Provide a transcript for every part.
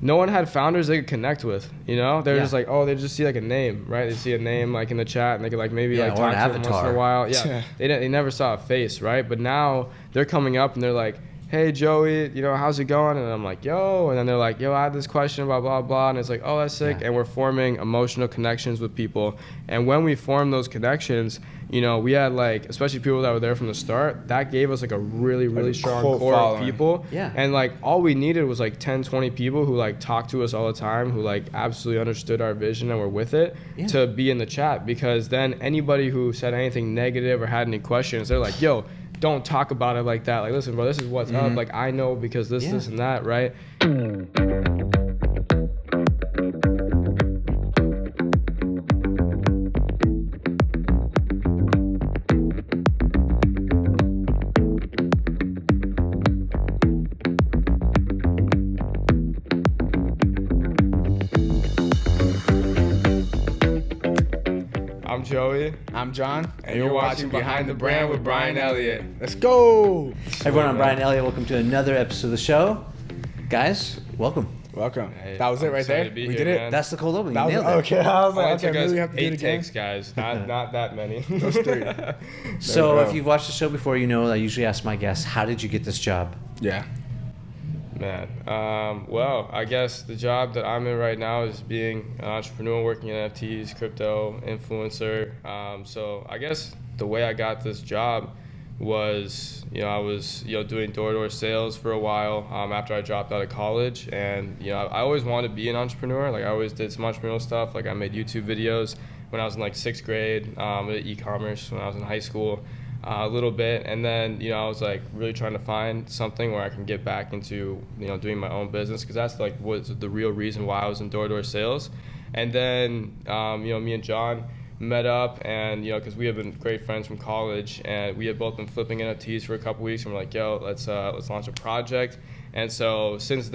no one had founders they could connect with, you know? They're just like, oh, they just see like a name, right? They see a name like in the chat and they could like maybe like talk to them once in a while. Yeah, they never saw a face, right? But now they're coming up and they're like, hey, Joey, you know, how's it going? And I'm like, yo. And then they're like, yo, I had this question, blah, blah, blah. And it's like, oh, that's sick. And we're forming emotional connections with people. And when we form those connections, you know, we had like, especially people that were there from the start, that gave us like a really, really strong core of people. Yeah. And like all we needed was like 10, 20 people who like talked to us all the time, who like absolutely understood our vision and were with it to be in the chat. Because then anybody who said anything negative or had any questions, they're like, yo, don't talk about it like that. Like, listen, bro, this is what's up. Like, I know because this and that, right? I'm Joey. I'm John. And you're watching Behind the Brand with Brian Elliott. Let's go. Hey everyone, I'm Brian Elliott. Welcome to another episode of the show. Guys, welcome. Welcome. Hey, that was it right there. We did it. Man. That's the cold open. You nailed it. Okay. I was like, okay, really have to do it 8 again. takes, guys. Not that many. Those 3. So if you've watched the show before, you know I usually ask my guests, how did you get this job? Yeah. Man, well, I guess the job that I'm in right now is being an entrepreneur, working in NFTs, crypto, influencer. So I guess the way I got this job was, you know, I was, you know, doing door-to-door sales for a while after I dropped out of college. And, you know, I always wanted to be an entrepreneur. Like, I always did some entrepreneurial stuff. Like, I made YouTube videos when I was in, like, 6th grade. I did e-commerce when I was in high school. A little bit, and then, you know, I was like really trying to find something where I can get back into, you know, doing my own business, because that's like was the real reason why I was in door-to-door sales. And then, you know, me and John met up, and, you know, because we have been great friends from college, and we had both been flipping NFTs for a couple weeks, and we're like, yo, let's launch a project. And so since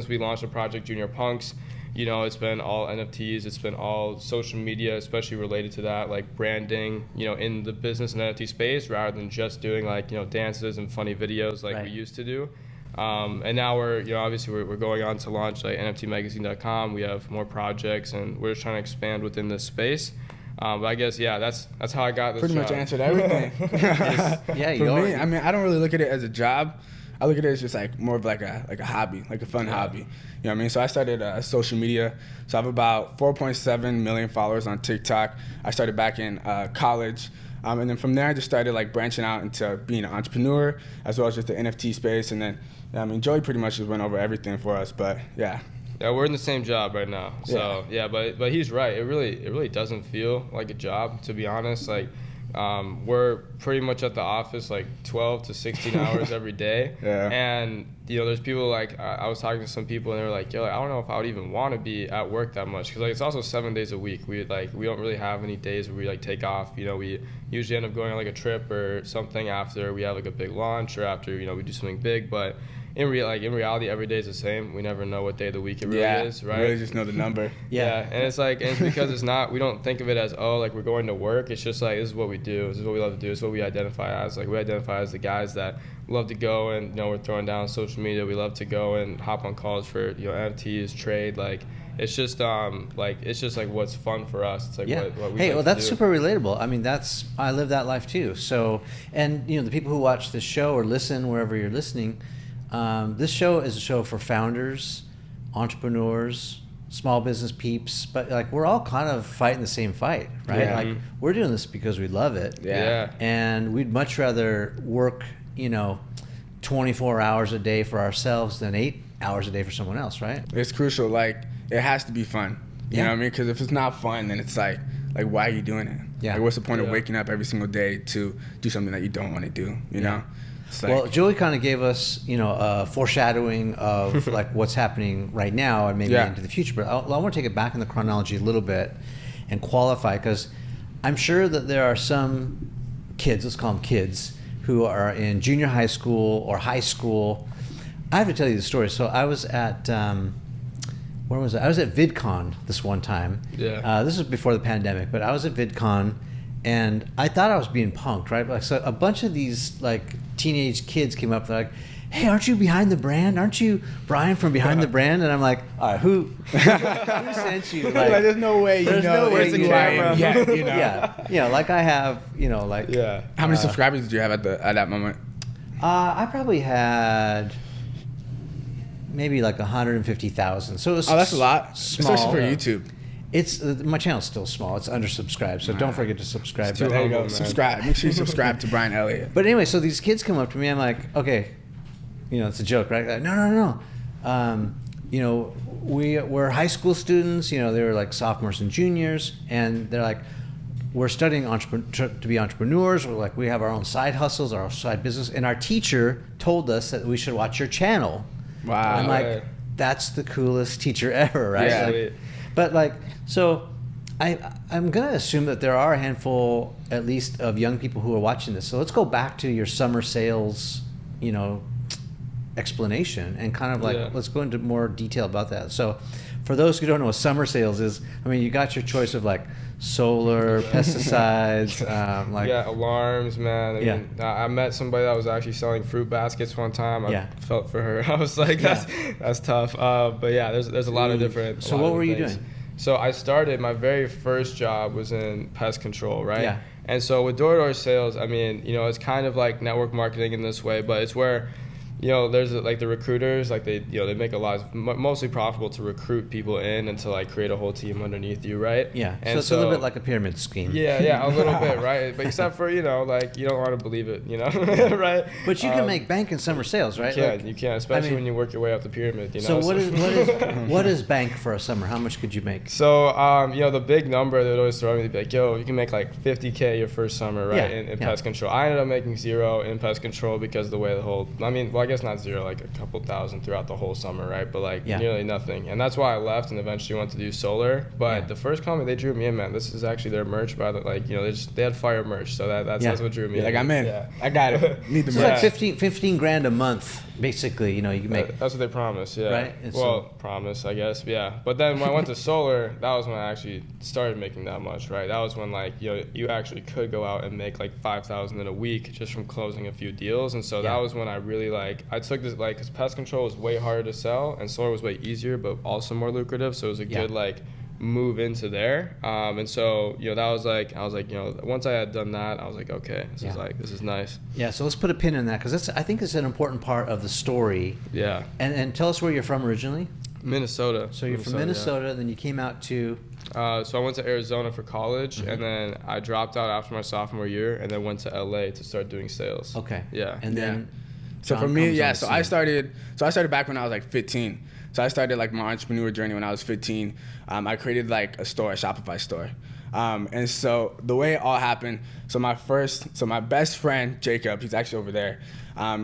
we launched a project, Junior Punks, you know, it's been all NFTs, it's been all social media, especially related to that, like branding, you know, in the business and NFT space, rather than just doing like, you know, dances and funny videos like we used to do. And now we're, you know, obviously we're going on to launch like Nftmagazine Com. We have more projects, and we're just trying to expand within this space. But I guess, yeah, that's how I got this Pretty job. much answered everything. For me, I mean, I don't really look at it as a job. I look at it as just like more of like a hobby, like a fun hobby. You know what I mean? So I started social media. So I have about 4.7 million followers on TikTok. I started back in college. And then from there, I just started like branching out into being an entrepreneur, as well as just the NFT space. And then, I mean, Joey pretty much just went over everything for us, but yeah. Yeah, we're in the same job right now. So yeah, but he's right. It really doesn't feel like a job, to be honest. Like, we're pretty much at the office like 12 to 16 hours every day. And, you know, there's people like, I was talking to some people, and they were like, yo, like, I don't know if I would even want to be at work that much, because like it's also 7 days a week. We don't really have any days where we like take off. You know, we usually end up going on like a trip or something after we have like a big launch, or after, you know, we do something big. But in reality, every day is the same. We never know what day of the week it really is, right? We really just know the number. And it's like, and it's because it's not, we don't think of it as, oh, like we're going to work. It's just like, this is what we do. This is what we love to do. This is what we identify as. Like, we identify as the guys that love to go and, you know, we're throwing down social media. We love to go and hop on calls for, you know, NFTs, trade. Like, it's just like what's fun for us. It's like what we like that's to do. super relatable. I mean, I live that life too. So, and, you know, the people who watch this show or listen wherever you're listening, this show is a show for founders, entrepreneurs, small business peeps, but like we're all kind of fighting the same fight, right? Like, we're doing this because we love it. And we'd much rather work, you know, 24 hours a day for ourselves than 8 hours a day for someone else, right? It's crucial. Like, it has to be fun. You know what I mean? Because if it's not fun, then it's like why are you doing it? Like, what's the point of waking up every single day to do something that you don't want to do, you know? Like, well, Joey kind of gave us, you know, a foreshadowing of like what's happening right now and maybe into the future. But I want to take it back in the chronology a little bit and qualify, because I'm sure that there are some kids, let's call them kids, who are in junior high school or high school. I have to tell you the story. So I was at, where was I? I was at VidCon this one time. This was before the pandemic, but I was at VidCon, and I thought I was being punked, right? Like, so a bunch of these like teenage kids came up, they're like, hey, aren't you behind the brand? Aren't you Brian from Behind the Brand? And I'm like, all right, who sent you? Like, there's no way there's no way you are. Yeah, you know. Yeah, like I have, like. Yeah. How many subscribers did you have at that moment? I probably had maybe like 150,000. So it was that's a lot, small. especially for YouTube. It's my channel's still small. It's undersubscribed, so don't forget to subscribe. There you go. Subscribe. Make sure you subscribe to Brian Elliott. But anyway, so these kids come up to me. I'm like, okay, it's a joke, right? Like, no. We're high school students. They were like sophomores and juniors, and they're like, we're studying to be entrepreneurs. We're like, we have our own side hustles, our side business, and our teacher told us that we should watch your channel. Wow. I'm like, that's the coolest teacher ever, right? Yeah. But so I'm going to assume that there are a handful, at least, of young people who are watching this. So let's go back to your summer sales, explanation and kind of like, let's go into more detail about that. So for those who don't know what summer sales is, you got your choice of like solar, pesticides, alarms, man. I met somebody that was actually selling fruit baskets one time. I felt for her. I was like, that's tough. But yeah, there's a lot of different. So what were you doing? So I started, my very first job was in pest control, right? Yeah. And so with door-to-door sales, it's kind of like network marketing in this way, but it's where there's like the recruiters, like they make a lot, mostly profitable to recruit people in and to like create a whole team underneath you, right? Yeah. And so it's a little bit like a pyramid scheme. Yeah, a little bit, right? But except for like you don't want to believe it, right? But you can make bank in summer sales, right? You can, especially when you work your way up the pyramid. So what is bank for a summer? How much could you make? So the big number they would always throw at me, they'd be like, yo, you can make like $50K your first summer, right? In pest control. I ended up making zero in pest control because the way the whole, I guess not zero, like a couple thousand throughout the whole summer, right? But like nearly nothing. And that's why I left and eventually went to do solar. But the first company, they drew me in, man. This is actually their merch, by the they had fire merch, so that's what drew me in. Like, I'm in. Yeah. I got it. Need the merch. It's like 15 grand a month, basically, you can make. That's what they promise, yeah. Right? Promise, I guess, yeah. But then when I went to solar, that was when I actually started making that much, right? That was when like, you actually could go out and make like 5,000 in a week just from closing a few deals. And so that was when I really I took this, because pest control was way harder to sell and solar was way easier but also more lucrative, so it was a good move into there. And so that was like, I was like, once I had done that, I was like, okay, this is nice. Yeah, so let's put a pin in that, because I think it's an important part of the story. Yeah. And tell us where you're from originally. Minnesota. So you're from Minnesota, then you came out to... so I went to Arizona for college, and then I dropped out after my sophomore year, and then went to LA to start doing sales. Okay. Yeah. And then... So for me, so I started back when I was like 15. So I started like my entrepreneur journey when I was 15. I created like a store, a Shopify store. And so the way it all happened, so my best friend, Jacob, he's actually over there.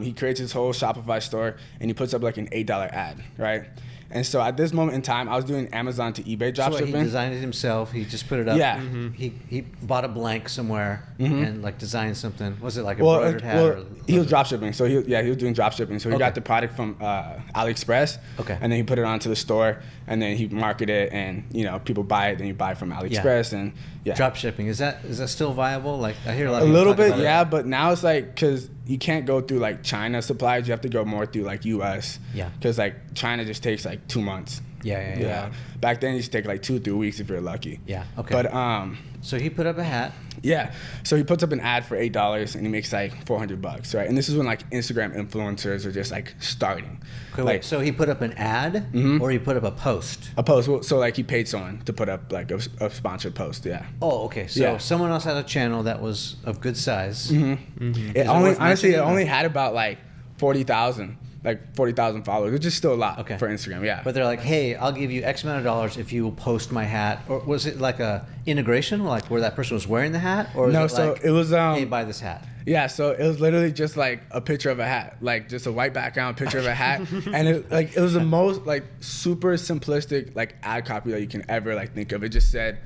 He creates his whole Shopify store and he puts up like an $8 ad, right? And so at this moment in time, I was doing Amazon to eBay dropshipping. He designed it himself. He just put it up. Yeah. He bought a blank somewhere and like designed something. Was it like a embroidered hat? He was dropshipping. So he was doing dropshipping. So he got the product from AliExpress. Okay. And then he put it onto the store, and then he marketed it, and people buy it. Then you buy it from AliExpress, and dropshipping, is that still viable? Like, I hear a lot of people little bit, yeah. But now it's like, because you can't go through like China supplies. You have to go more through like US. Yeah. Because like China just takes like 2 months. Yeah. Back then, it used to take like 2-3 weeks if you're lucky. Yeah. Okay. But so he put up a hat. Yeah. So he puts up an ad for $8 and he makes like $400, right? And this is when like Instagram influencers are just like starting. Okay, wait. So he put up an ad, or he put up a post? A post. So like he paid someone to put up like a sponsored post. Yeah. Oh, okay. So someone else had a channel that was of good size. It only had about like 40,000. Like 40,000 followers, which is still a lot for Instagram, yeah. But they're like, hey, I'll give you X amount of dollars if you will post my hat. Or was it like a integration, like where that person was wearing the hat? Or it was hey, buy this hat. Yeah, so it was literally just like a picture of a hat, like just a white background picture of a hat, and it was the most like super simplistic like ad copy that you can ever like think of. It just said,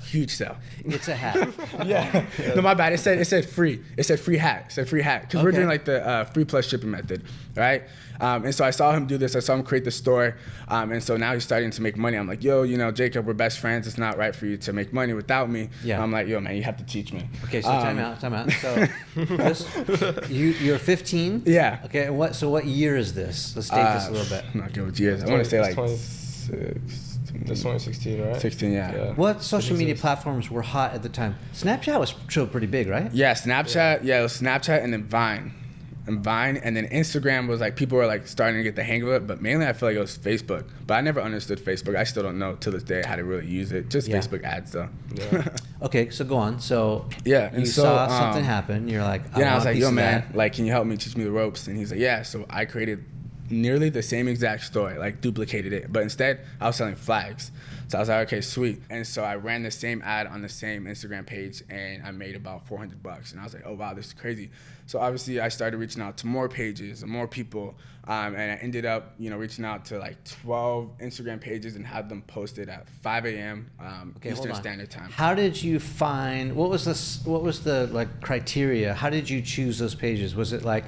Huge sale. It's a hat. Yeah. No, my bad. It said free. It said free hat. It said free hat. Because we're doing like the free plus shipping method, right? And so I saw him do this. I saw him create the store. And so now he's starting to make money. I'm like, yo, Jacob, we're best friends. It's not right for you to make money without me. Yeah. I'm like, yo, man, you have to teach me. Okay, so time out. So you're 15? Yeah. Okay, so what year is this? Let's date this a little bit. I'm not good with years. I want to say like That's 2016, right? 16, yeah. What social media platforms were hot at the time? Snapchat was still pretty big, right? Yeah, Snapchat. Yeah, it was Snapchat and then Vine. And then Instagram was like, people were like starting to get the hang of it, but mainly I feel like it was Facebook. But I never understood Facebook. I still don't know to this day how to really use it. Just Facebook ads though. Yeah. Okay, so go on. So yeah, you saw something happen. You're like, I was like, yo man, like, can you help me teach me the ropes? And he's like, yeah. So I created nearly the same exact story, like duplicated it, but instead I was selling flags. So I was like, okay, sweet. And so I ran the same ad on the same Instagram page and I made about $400. And I was like, oh wow, this is crazy. So obviously I started reaching out to more pages and more people. And I ended up, reaching out to like 12 Instagram pages and had them posted at 5 a.m. Eastern Standard Time. How did you find, what was the like criteria? How did you choose those pages? Was it like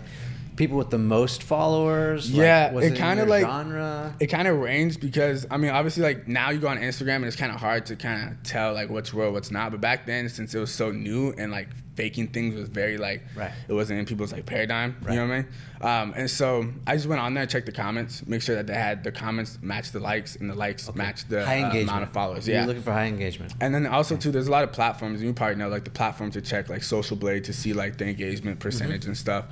people with the most followers? Yeah, was it kind of like genre? It kind of ranged because obviously like now you go on Instagram and it's kind of hard to kind of tell like what's real, what's not. But back then, since it was so new and like faking things was very like it wasn't in people's like paradigm. You know what I mean? And so I just went on there, checked the comments, make sure that they had the comments match the likes and the likes match the amount of followers. You're looking for high engagement. And then also too, there's a lot of platforms, and you probably know like the platform to check like Social Blade to see like the engagement percentage and stuff.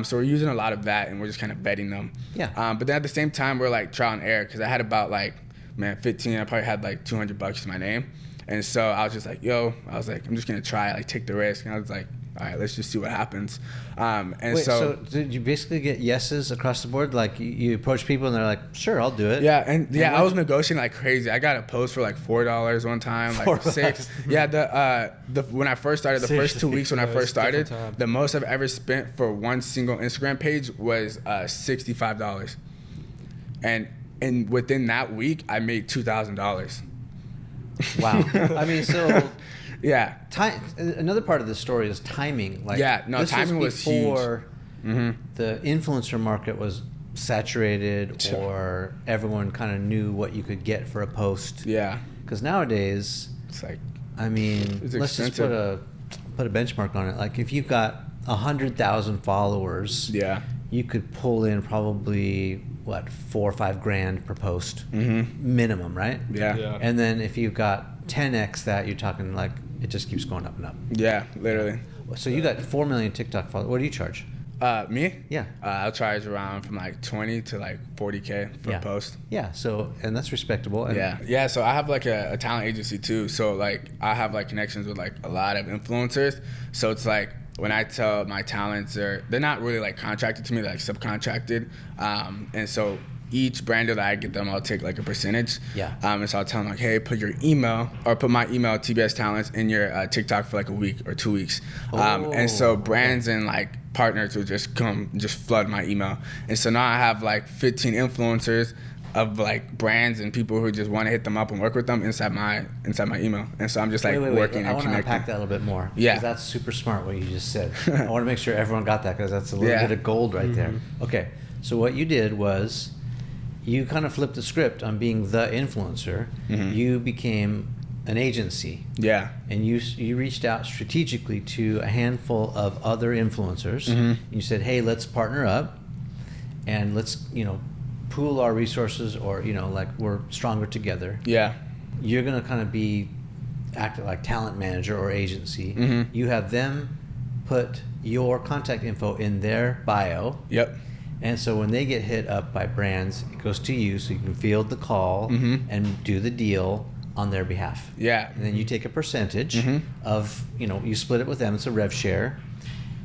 So we're using a lot of that and we're just kind of vetting them. Yeah. But then at the same time, we're like trial and error because I had about like 15. I probably had like $200 to my name. And so I was just like, I'm just going to try, like take the risk. And I was like, all right, let's just see what happens. Wait, so did you basically get yeses across the board? Like you approach people and they're like, sure, I'll do it. Yeah, and I was negotiating like crazy. I got a post for like $4 one time, like $6. Yeah, the when I first started, the first 2 weeks when I first started, the most I've ever spent for one single Instagram page was $65. And within that week, I made $2,000. Wow. I mean, so yeah. Another part of the story is timing. Like, timing was before the influencer market was saturated or everyone kind of knew what you could get for a post. Yeah. Because nowadays, it's like, let's just put a benchmark on it. Like if you've got 100,000 followers, you could pull in probably $4 or $5 grand per post minimum, right? Yeah. And then if you've got 10x that, you're talking like it just keeps going up and up. Yeah, literally. So you got 4 million TikTok followers. What do you charge? Me? Yeah. I'll charge around from like 20 to like 40K for a post. Yeah. So, and that's respectable. And yeah. So I have like a talent agency too. So like I have like connections with like a lot of influencers. So it's like, when I tell my talents, they're not really like contracted to me, they're like subcontracted. And so each brand that I get them, I'll take like a percentage. Yeah. And so I'll tell them like, hey, put your email or put my email, TBS Talents, in your TikTok for like a week or 2 weeks. And so brands and like partners will just come, just flood my email. And so now I have like 15 influencers of like brands and people who just want to hit them up and work with them inside my email. And so I'm just like working and connecting. I want to unpack that a little bit more. Yeah. Because that's super smart what you just said. I want to make sure everyone got that because that's a little bit of gold right there. Okay. So what you did was you kind of flipped the script on being the influencer. You became an agency. Yeah. And you reached out strategically to a handful of other influencers. You said, hey, let's partner up and let's, pool our resources, or like we're stronger together. Yeah. You're gonna kind of be acting like talent manager or agency. You have them put your contact info in their bio. Yep. And so when they get hit up by brands, it goes to you, so you can field the call and do the deal on their behalf. Yeah. And then you take a percentage of, you split it with them. It's a rev share,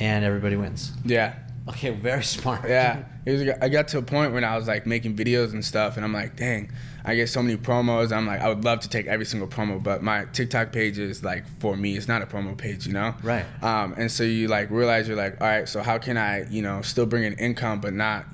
and everybody wins. Yeah. Okay, very smart. Yeah. I got to a point when I was like making videos and stuff, and I'm like, dang, I get so many promos. I'm like, I would love to take every single promo, but my TikTok page is like, for me, it's not a promo page, Right. And so you like realize you're like, all right, so how can I, still bring in income but not,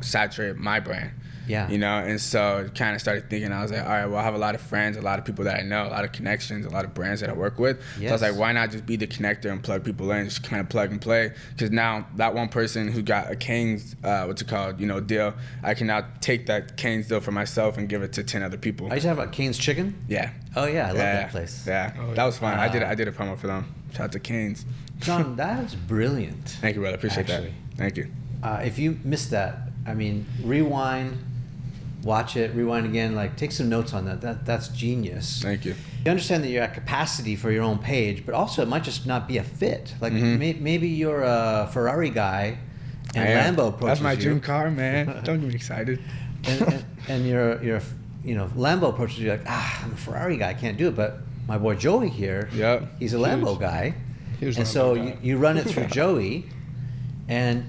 saturate my brand? Yeah. You know, and so kind of started thinking, I was like, all right, well, I have a lot of friends, a lot of people that I know, a lot of connections, a lot of brands that I work with. Yes. So I was like, why not just be the connector and plug people in, just kind of plug and play? Because now that one person who got a Cane's, deal, I can now take that Cane's deal for myself and give it to 10 other people. Are you talking about Cane's Chicken? Yeah. Oh yeah, I love that place. Yeah, that was fun. I did a promo for them. Shout out to Cane's. John, that is brilliant. Thank you, brother. Appreciate that. Thank you. If you missed that, I mean, rewind, watch it, rewind again. Like, take some notes on that. That's genius. Thank you. You understand that you're at capacity for your own page, but also it might just not be a fit. Like maybe you're a Ferrari guy, and Lambo approaches That's my you. dream car, man. Don't get me excited. and you're Lambo approaches you like, I'm a Ferrari guy, I can't do it. But my boy Joey here, he's a Lambo guy. Huge and Lambo so guy. you run it through Joey, and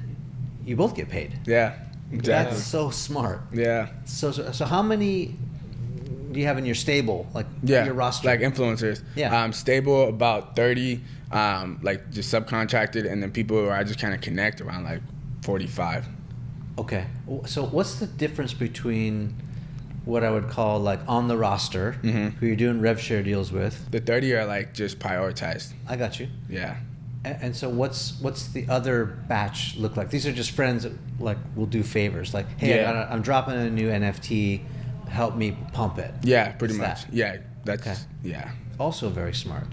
you both get paid. Yeah, exactly. That's so smart. Yeah. So how many do you have in your stable, like your roster? Like influencers. Yeah. Stable about 30, like just subcontracted, and then people who I just kind of connect around like 45. Okay. So what's the difference between what I would call like on the roster, who you're doing rev share deals with? The 30 are like just prioritized. I got you. Yeah. And so what's the other batch look like? These are just friends that like will do favors. Like, hey, I'm dropping a new NFT, help me pump it. Yeah, pretty much. That. Yeah, that's Okay. yeah. Also very smart.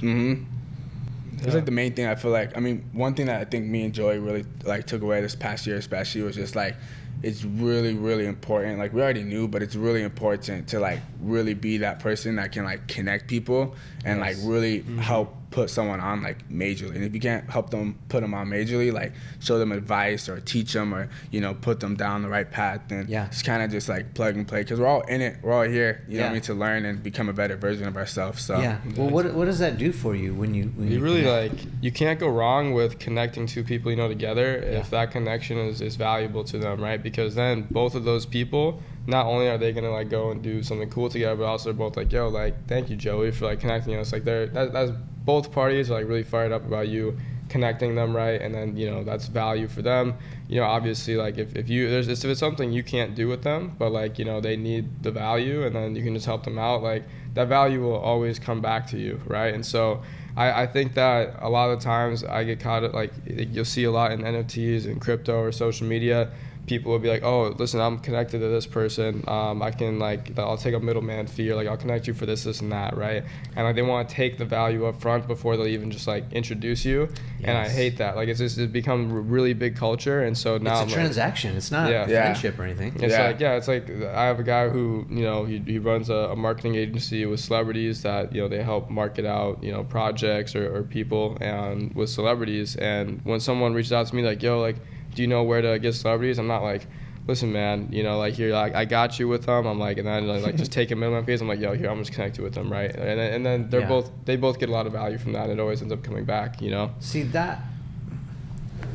It's like the main thing I feel like. I mean, one thing that I think me and Joey really like took away this past year, especially, was just like, it's really, really important. Like, we already knew, but it's really important to like really be that person that can like connect people and like really help put someone on like majorly. And if you can't help them put them on majorly, like show them advice or teach them or put them down the right path, then it's kind of just like plug and play, because we're all in it, we're all here, you know what I mean, to learn and become a better version of ourselves. So well, what does that do for you when you really connect? Like, you can't go wrong with connecting two people together if that connection is valuable to them, right? Because then both of those people, not only are they gonna like go and do something cool together, but also they're both like, yo, like, thank you, Joey, for like connecting us. Like, that's both parties are like really fired up about you connecting them, right? And then that's value for them. Obviously, like if it's something you can't do with them, but like they need the value, and then you can just help them out, like that value will always come back to you, right? And so I think that a lot of times I get caught at, like, you'll see a lot in NFTs and crypto or social media, people will be like, oh, listen, I'm connected to this person. I can, like, I'll take a middleman fee, or like I'll connect you for this, and that, right? And like they want to take the value up front before they'll even just like introduce you. And I hate that. Like, it's become a really big culture, and so now it's a transaction. It's not friendship or anything. It's like I have a guy who he runs a marketing agency with celebrities that they help market out projects or people and with celebrities. And when someone reaches out to me like, yo, like, do you know where to get celebrities? I'm not like, listen, man, like, here, like, I got you with them. I'm like, and then like just take a middleman fees. I'm like, yo, here, I'm just connected with them, right? And then they both get a lot of value from that. It always ends up coming back, See,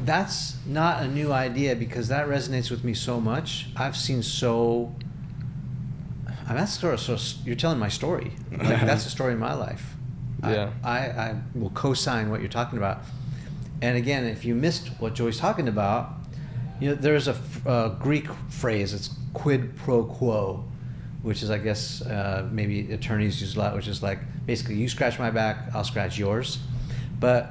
that's not a new idea, because that resonates with me so much. I've seen that's sort of, you're telling my story. Like, that's a story in my life. Yeah. I will co-sign what you're talking about. And again, if you missed what Joey's talking about, there's a Greek phrase. It's quid pro quo, which is, I guess, maybe attorneys use a lot, which is like, basically, you scratch my back, I'll scratch yours. But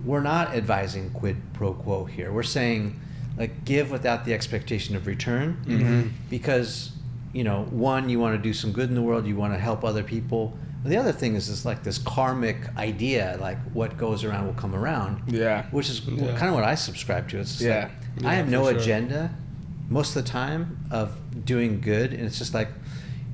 we're not advising quid pro quo here. We're saying, like, give without the expectation of return, because, one, you want to do some good in the world, you want to help other people. The other thing is this karmic idea, like, what goes around will come around. Yeah. Which is kind of what I subscribe to. It's just like, I have no agenda most of the time of doing good, and it's just like,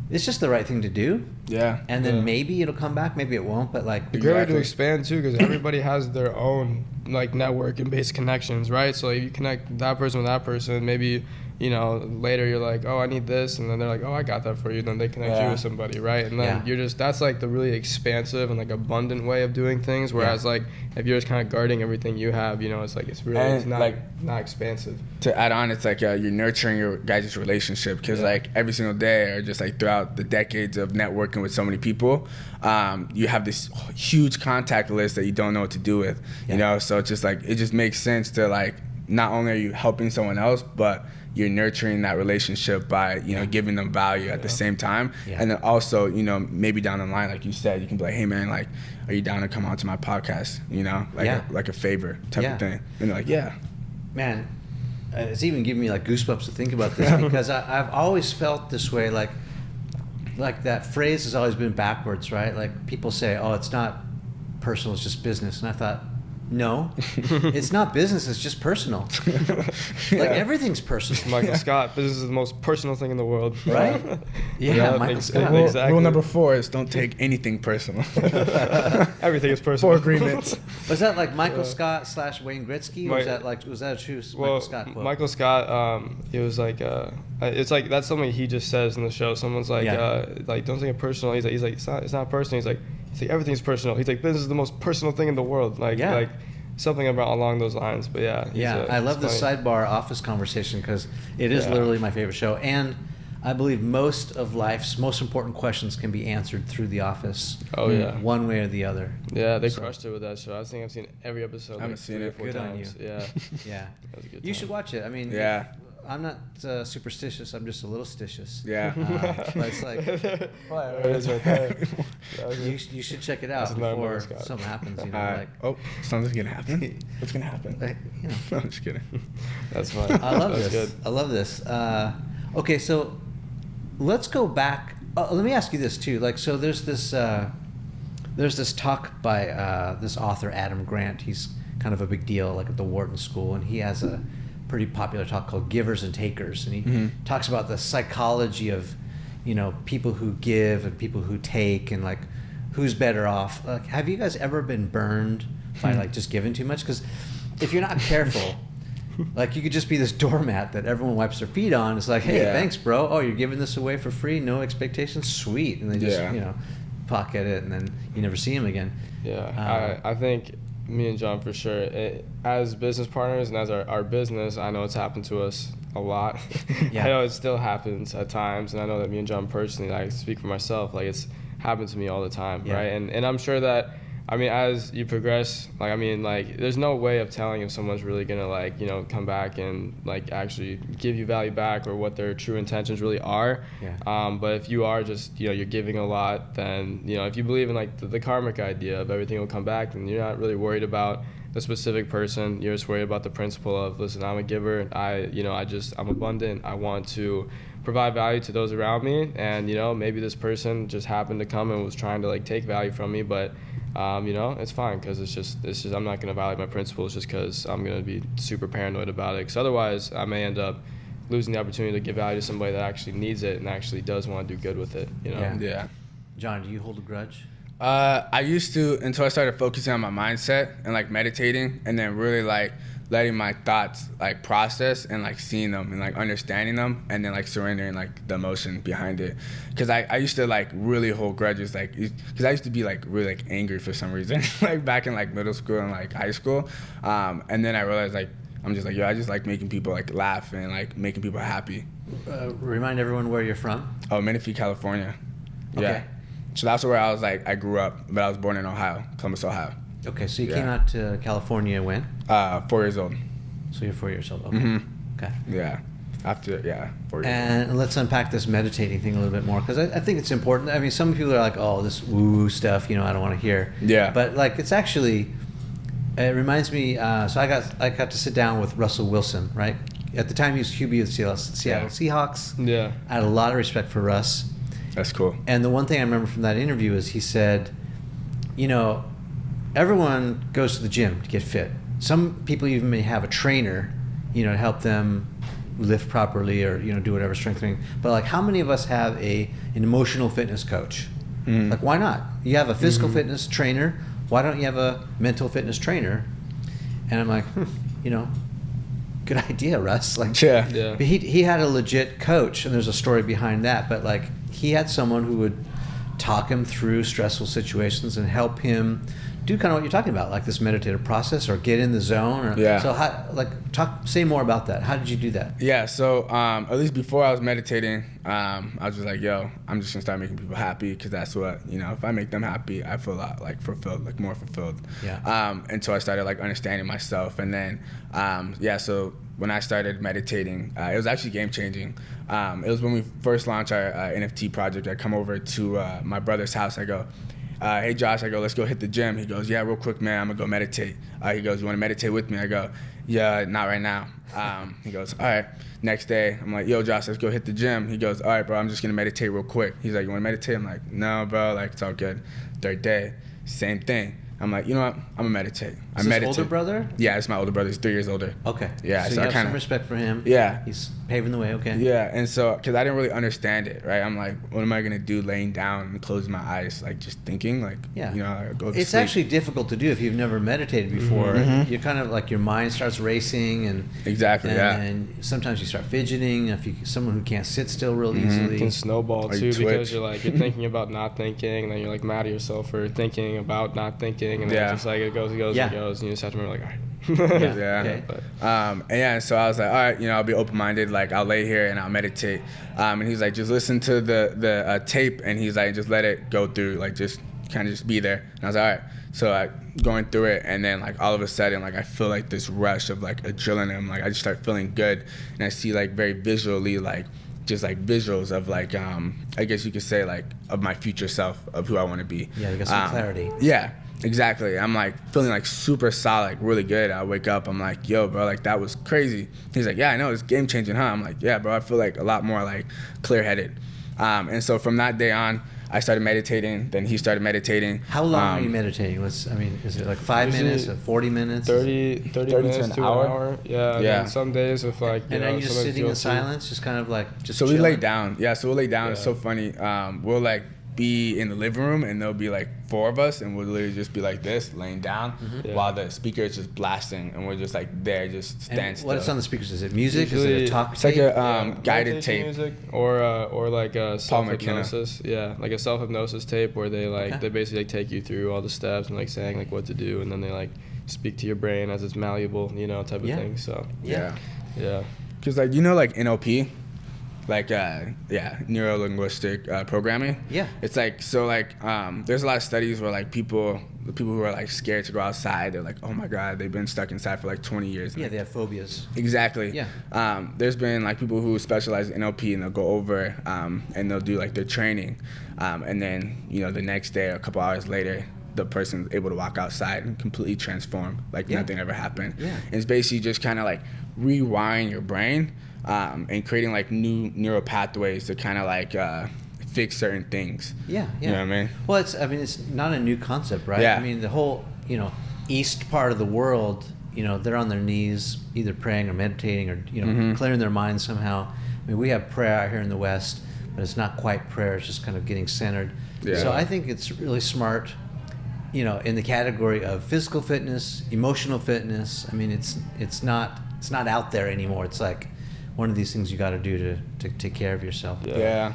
it's just the right thing to do. Yeah. And then maybe it'll come back, maybe it won't, but like... The great way to expand too, because everybody has their own like network and base connections, right? So if you connect that person with that person, maybe... later you're like, oh, I need this, and then they're like, oh, I got that for you. Then they connect you with somebody, right? And then you're just, that's like the really expansive and like abundant way of doing things. Whereas like if you're just kind of guarding everything you have, it's like it's really it's not like not expansive. To add on, it's like you're nurturing your guys' relationship, because like every single day, or just like throughout the decades of networking with so many people, you have this huge contact list that you don't know what to do with. So it's just like, it just makes sense to like, not only are you helping someone else, but you're nurturing that relationship by, you know, giving them value at the same time. Yeah. And then also, you know, maybe down the line, like you said, you can be like, hey man, like, are you down to come on to my podcast? You know, like a favor type of thing. And they're like, yeah. Man, it's even giving me like goosebumps to think about this because I've always felt this way, like that phrase has always been backwards, right? Like people say, oh, it's not personal, it's just business. And I thought, no, it's not business, it's just personal. Like everything's personal. Michael Scott, business is the most personal thing in the world. Right? Yeah, Michael Scott. Rule number 4 is don't take anything personal. Everything is personal. 4 agreements. Was that like Michael Scott / Wayne Gretzky? Or was that a true Michael Scott quote? Michael Scott, it was like, it's like, that's something he just says in the show. Someone's like, like, don't take it personal. He's like, it's not personal. He's like, everything's personal. He's like, business is the most personal thing in the world. Like something along those lines. But I love the sidebar office conversation because it is literally my favorite show. And I believe most of life's most important questions can be answered through The Office. Oh yeah, one way or the other. Yeah, they crushed it with that show. I think I've seen every episode. I haven't seen it 4 Good times. On you. Yeah, yeah. That was a good you time. should watch it. I mean, I'm not superstitious. I'm just a little stitious. Yeah, but it's like, well, it is right there. you should check it out before something happens. You know, like something's gonna happen. What's gonna happen? You know, no, I'm just kidding. That's fine. I love this. Good. I love this. Okay, so let's go back. Let me ask you this too. Like, so there's this talk by this author Adam Grant. He's kind of a big deal, like at the Wharton School, and he has a pretty popular talk called Givers and Takers, and he talks about the psychology of, you know, people who give and people who take, and like who's better off. Like, have you guys ever been burned by like just giving too much? Because if you're not careful, like you could just be this doormat that everyone wipes their feet on. It's like, hey, thanks, bro. Oh, you're giving this away for free, no expectations, sweet, and they just you know, pocket it, and then you never see him again. Yeah, I think me and John for sure, as business partners and as our business, I know it's happened to us a lot. I know it still happens at times, and I know that me and John personally, like, I speak for myself, like it's happened to me all the time, right? And I'm sure that, I mean, as you progress, like, I mean, like, there's no way of telling if someone's really gonna, like, you know, come back and like actually give you value back, or what their true intentions really are. But if you are just, you know, you're giving a lot, then, you know, if you believe in like the karmic idea of everything will come back, then you're not really worried about the specific person. You're just worried about the principle of, listen, I'm a giver. I'm abundant. I want to provide value to those around me, and, you know, maybe this person just happened to come and was trying to like take value from me, but you know, it's fine, because it's just I'm not going to violate my principles just because I'm going to be super paranoid about it, because otherwise I may end up losing the opportunity to give value to somebody that actually needs it and actually does want to do good with it, you know? Yeah. John, do you hold a grudge? I used to, until I started focusing on my mindset and like meditating, and then really like letting my thoughts like process and like seeing them and like understanding them, and then like surrendering like the emotion behind it. Because I used to like really hold grudges, like, because I used to be like really like angry for some reason, like back in like middle school and like high school. And then I realized like, I'm just like, yo, I just like making people like laugh and like making people happy. Remind everyone where you're from. Oh, Menifee, California. Okay. Yeah. So that's where I was like, I grew up, but I was born in Ohio, Columbus, Ohio. Okay, so you came out to California when? 4 years old. So you're 4 years old. Okay. Okay. Yeah. After 4 years. And let's unpack this meditating thing a little bit more, because I think it's important. I mean, some people are like, oh, this woo stuff, you know, I don't want to hear. Yeah. But like, it's actually, it reminds me. So I got to sit down with Russell Wilson, right? At the time, he was QB of the Seattle Seahawks. Yeah. I had a lot of respect for Russ. That's cool. And the one thing I remember from that interview is he said, you know, everyone goes to the gym to get fit. Some people even may have a trainer, you know, to help them lift properly, or, you know, do whatever strengthening. But like, how many of us have an emotional fitness coach? Like, why not? You have a physical fitness trainer. Why don't you have a mental fitness trainer? And I'm like, you know, good idea, Russ. Like, yeah. But he had a legit coach, and there's a story behind that. But like, he had someone who would talk him through stressful situations and help him do kind of what you're talking about, like this meditative process, or get in the zone. Or, so how, like, say more about that. How did you do that? Yeah, so at least before I was meditating, I was just like, yo, I'm just gonna start making people happy, because that's what, you know, if I make them happy, I feel a lot like fulfilled, like more fulfilled. Yeah. And so I started like understanding myself, and then so when I started meditating. It was actually game changing. It was when we first launched our NFT project. I come over to my brother's house. I go, hey Josh, I go, let's go hit the gym. He goes, yeah, real quick, man, I'm gonna go meditate. He goes, you wanna meditate with me? I go, yeah, not right now. He goes, all right. Next day, I'm like, yo, Josh, let's go hit the gym. He goes, all right, bro, I'm just gonna meditate real quick. He's like, you wanna meditate? I'm like, no, bro, like, it's all good. Third day, same thing. I'm like, you know what? I'm gonna meditate. Is this older brother? Yeah, it's my older brother. He's 3 years older. Okay. Yeah, so you have some respect for him. Yeah. He's paving the way, okay. Yeah, and so, because I didn't really understand it, right? I'm like, what am I gonna do laying down and closing my eyes, like just thinking, like, yeah. you know, I go to It's sleep. actually difficult to do if you've never meditated before. You're kind of like, your mind starts racing and and sometimes you start fidgeting. If you're someone who can't sit still real easily, it can snowball too, because you're thinking about not thinking, and then you're like mad at yourself for thinking about not thinking, and then it's just like it goes, and you just have to remember, like, all right. And so I was like, all right, you know, I'll be open-minded, like I'll lay here and I'll meditate. And he's like, just listen to the tape, and he's like, just let it go through, like just kind of just be there. And I was like, all right. So I going through it, and then like all of a sudden, like I feel like this rush of like adrenaline, like I just start feeling good, and I see like very visually, like just like visuals of like I guess you could say like of my future self, of who I want to be. Yeah, you got some clarity. Yeah. Exactly. I'm like feeling like super solid, like really good. I wake up, I'm like, yo, bro, like that was crazy. He's like, yeah, I know, it's game changing, huh? I'm like, yeah, bro, I feel like a lot more like clear headed. And so from that day on, I started meditating. Then he started meditating. How long are you meditating? Is it like 5 minutes or 40 minutes? 30 minutes to an hour. Yeah. And some days if like, and are you just sitting in silence, just kind of like just So chilling? we lay down. Yeah, so we'll lay down. It's so funny. We'll like be in the living room, and there'll be like 4 of us, and we'll literally just be like this, laying down, while the speaker is just blasting, and we're just like there, just stand still. What's on the speakers? Is it music? Usually, is it a talk it's tape? like a guided tape. Music, or like a self-hypnosis. Yeah, like a self-hypnosis tape where they they basically like take you through all the steps and like saying like what to do, and then they like speak to your brain as it's malleable, you know, type of thing. So yeah. Because like, you know, like NLP, like neuro-linguistic programming. Yeah. It's like, so like there's a lot of studies where like the people who are like scared to go outside, they're like, oh my god, they've been stuck inside for like 20 years. Yeah, they have phobias. Exactly. Yeah. There's been like people who specialize in NLP, and they'll go over and they'll do like their training, and then, you know, the next day or a couple hours later, the person's able to walk outside and completely transform, like nothing ever happened. Yeah. And it's basically just kind of like rewiring your brain, and creating like new neural pathways to kind of like fix certain things. Yeah. You know what I mean? Well, it's not a new concept, right? Yeah. I mean, the whole, you know, east part of the world, you know, they're on their knees either praying or meditating or, you know, clearing their minds somehow. I mean, we have prayer out here in the West, but it's not quite prayer. It's just kind of getting centered. Yeah. So I think it's really smart, you know, in the category of physical fitness, emotional fitness. I mean, it's not out there anymore. It's like one of these things you got to do to take care of yourself. Yeah.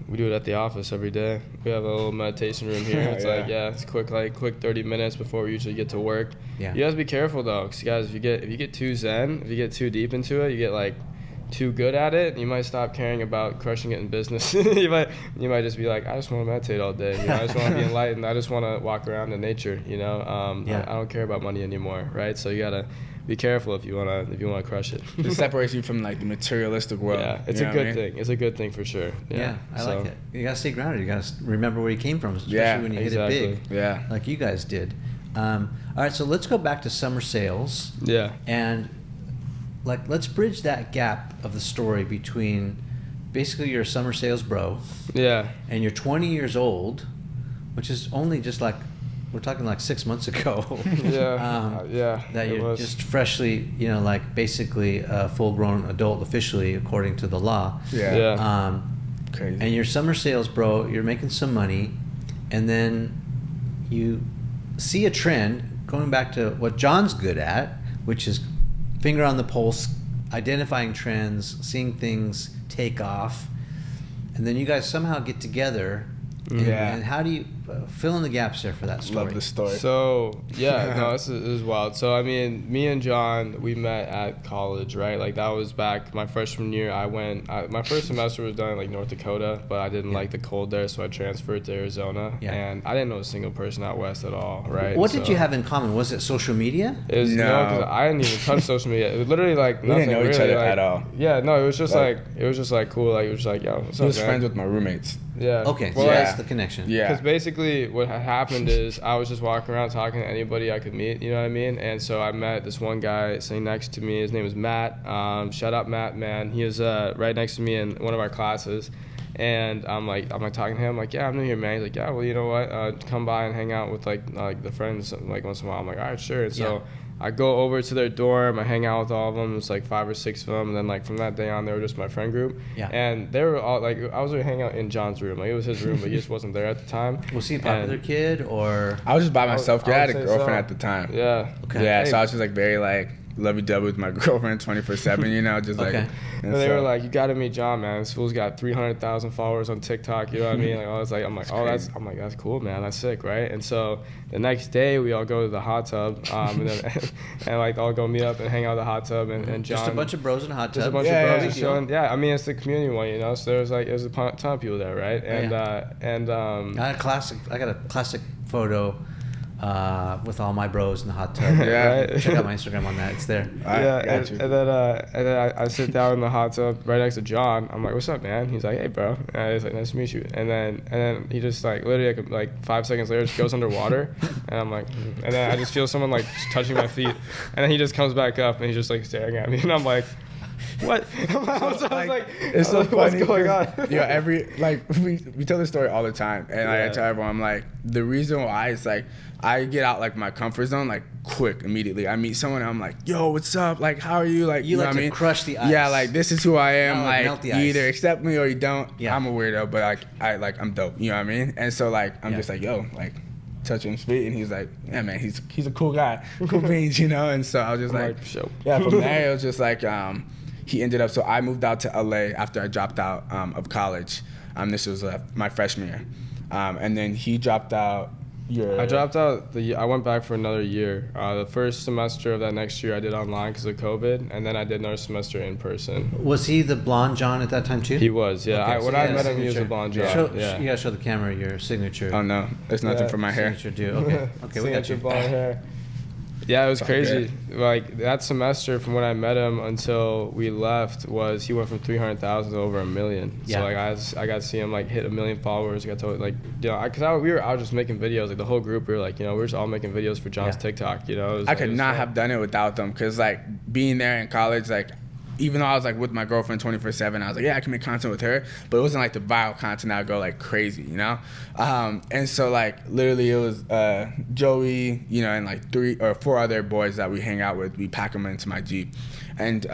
We do it at the office every day. We have a little meditation room here. It's it's quick 30 minutes before we usually get to work. Yeah. You have to be careful though, because guys, if you get too zen, if you get too deep into it, you get like too good at it, you might stop caring about crushing it in business. you might just be like, I just want to meditate all day. You know, I just want to be enlightened. I just want to walk around in nature. You know, I don't care about money anymore, right? So you gotta be careful if you wanna crush it. It separates you from like the materialistic world. Yeah, it's a good thing. It's a good thing for sure. Yeah, I like it. You gotta stay grounded. You gotta remember where you came from, especially when you hit it big. Yeah, like you guys did. All right, so let's go back to summer sales. Yeah, and like let's bridge that gap of the story between basically you're a summer sales bro. Yeah, and you're 20 years old, which is only just like, we're talking like 6 months ago. That you're just freshly, you know, like basically a full-grown adult officially according to the law. Crazy. And you're summer sales bro, you're making some money, and then you see a trend, going back to what John's good at, which is finger on the pulse, identifying trends, seeing things take off, and then you guys somehow get together. And how do you, fill in the gaps there for that story. Love the story. So yeah, no, this is wild. So I mean, me and John, we met at college, right? Like that was back my freshman year. My first semester was done in like North Dakota, but I didn't like the cold there, so I transferred to Arizona. Yeah. And I didn't know a single person out west at all, right? What did you have in common? Was it social media? It was, no, because I didn't even touch social media. It was literally like nothing. We didn't know each other like, at all. Yeah, no, it was just like cool. Like it was just like, yo, what's up, He was man? friends with my roommates. Yeah. Okay, Well, so that's the connection. Yeah. Because basically what had happened is I was just walking around talking to anybody I could meet, you know what I mean? And so I met this one guy sitting next to me. His name was Matt. Shout out Matt, man. He was right next to me in one of our classes. And I'm like talking to him, like, yeah, I'm new here, man. He's like, yeah, well, you know what? Come by and hang out with like the friends like once in a while. I'm like, all right, sure. And so I go over to their dorm. I hang out with all of them. It's like 5 or 6 of them. And then like from that day on, they were just my friend group. Yeah. And they were all like, I was hanging out in John's room. Like it was his room, but he just wasn't there at the time. Was he a popular kid or? I was just by myself. I had a girlfriend at the time. Yeah. Okay. Yeah. So I was just like very like lovey-dovey with my girlfriend 24/7. You know, just like. And they were like, you got to meet John, man. This fool's got 300,000 followers on TikTok. You know what I mean? Like, I was like, that's cool, man. That's sick, right? And so the next day we all go to the hot tub, and like all go meet up and hang out in the hot tub. And John, just a bunch of bros in a hot tub. Just a bunch of bros chilling. Yeah, I mean it's the community one, you know. So there's a ton of people there, right? And I got a classic photo. With all my bros in the hot tub. Yeah, right? Check out my Instagram on that. It's there. And then I sit down in the hot tub right next to John. I'm like, "What's up, man?" He's like, "Hey, bro." And he's like, "Nice to meet you." And then he just like literally like 5 seconds later just goes underwater, and I'm like, and then I just feel someone like touching my feet, and then he just comes back up and he's just like staring at me, and I'm like, what? I was like, it's so funny. What's going on? We tell this story all the time, and I tell everyone, I'm like, the reason why is like I get out like my comfort zone like quick immediately. I meet someone and I'm like, yo, what's up? Like, how are you? Like, you like know to what I mean? crush the ice. Yeah, like this is who I am. Like like you either accept me or you don't. Yeah. I'm a weirdo, but like I'm dope. You know what I mean? And so like I'm just like, yo, like touching his feet, and he's like, yeah, man, he's a cool guy, cool beans, you know. And so I was just like, yeah. From there it was just like he ended up. So I moved out to LA after I dropped out of college. This was my freshman year, and then he dropped out. I dropped out. I went back for another year. The first semester of that next year I did online because of COVID, and then I did another semester in person. Was he the blonde John at that time too? He was, yeah. Okay, when I met him, he was a blonde John. You gotta show the camera your signature. Oh no, there's nothing for my hair. Signature do. Okay, we got you. Blonde hair. Yeah, it was crazy. Like that semester, from when I met him until we left, he went from 300,000 to over 1 million. Yeah. So like I got to see him like hit 1 million followers. I got to like, you know, because I was just making videos. Like the whole group, we were like, you know, we were just all making videos for John's TikTok. You know, I could not have done it without them, because like being there in college, like. Even though I was like with my girlfriend 24/7, I was like, yeah, I can make content with her, but it wasn't like the viral content that would go like crazy, you know? And so like literally it was Joey, you know, and like 3 or 4 other boys that we hang out with. We pack them into my Jeep, and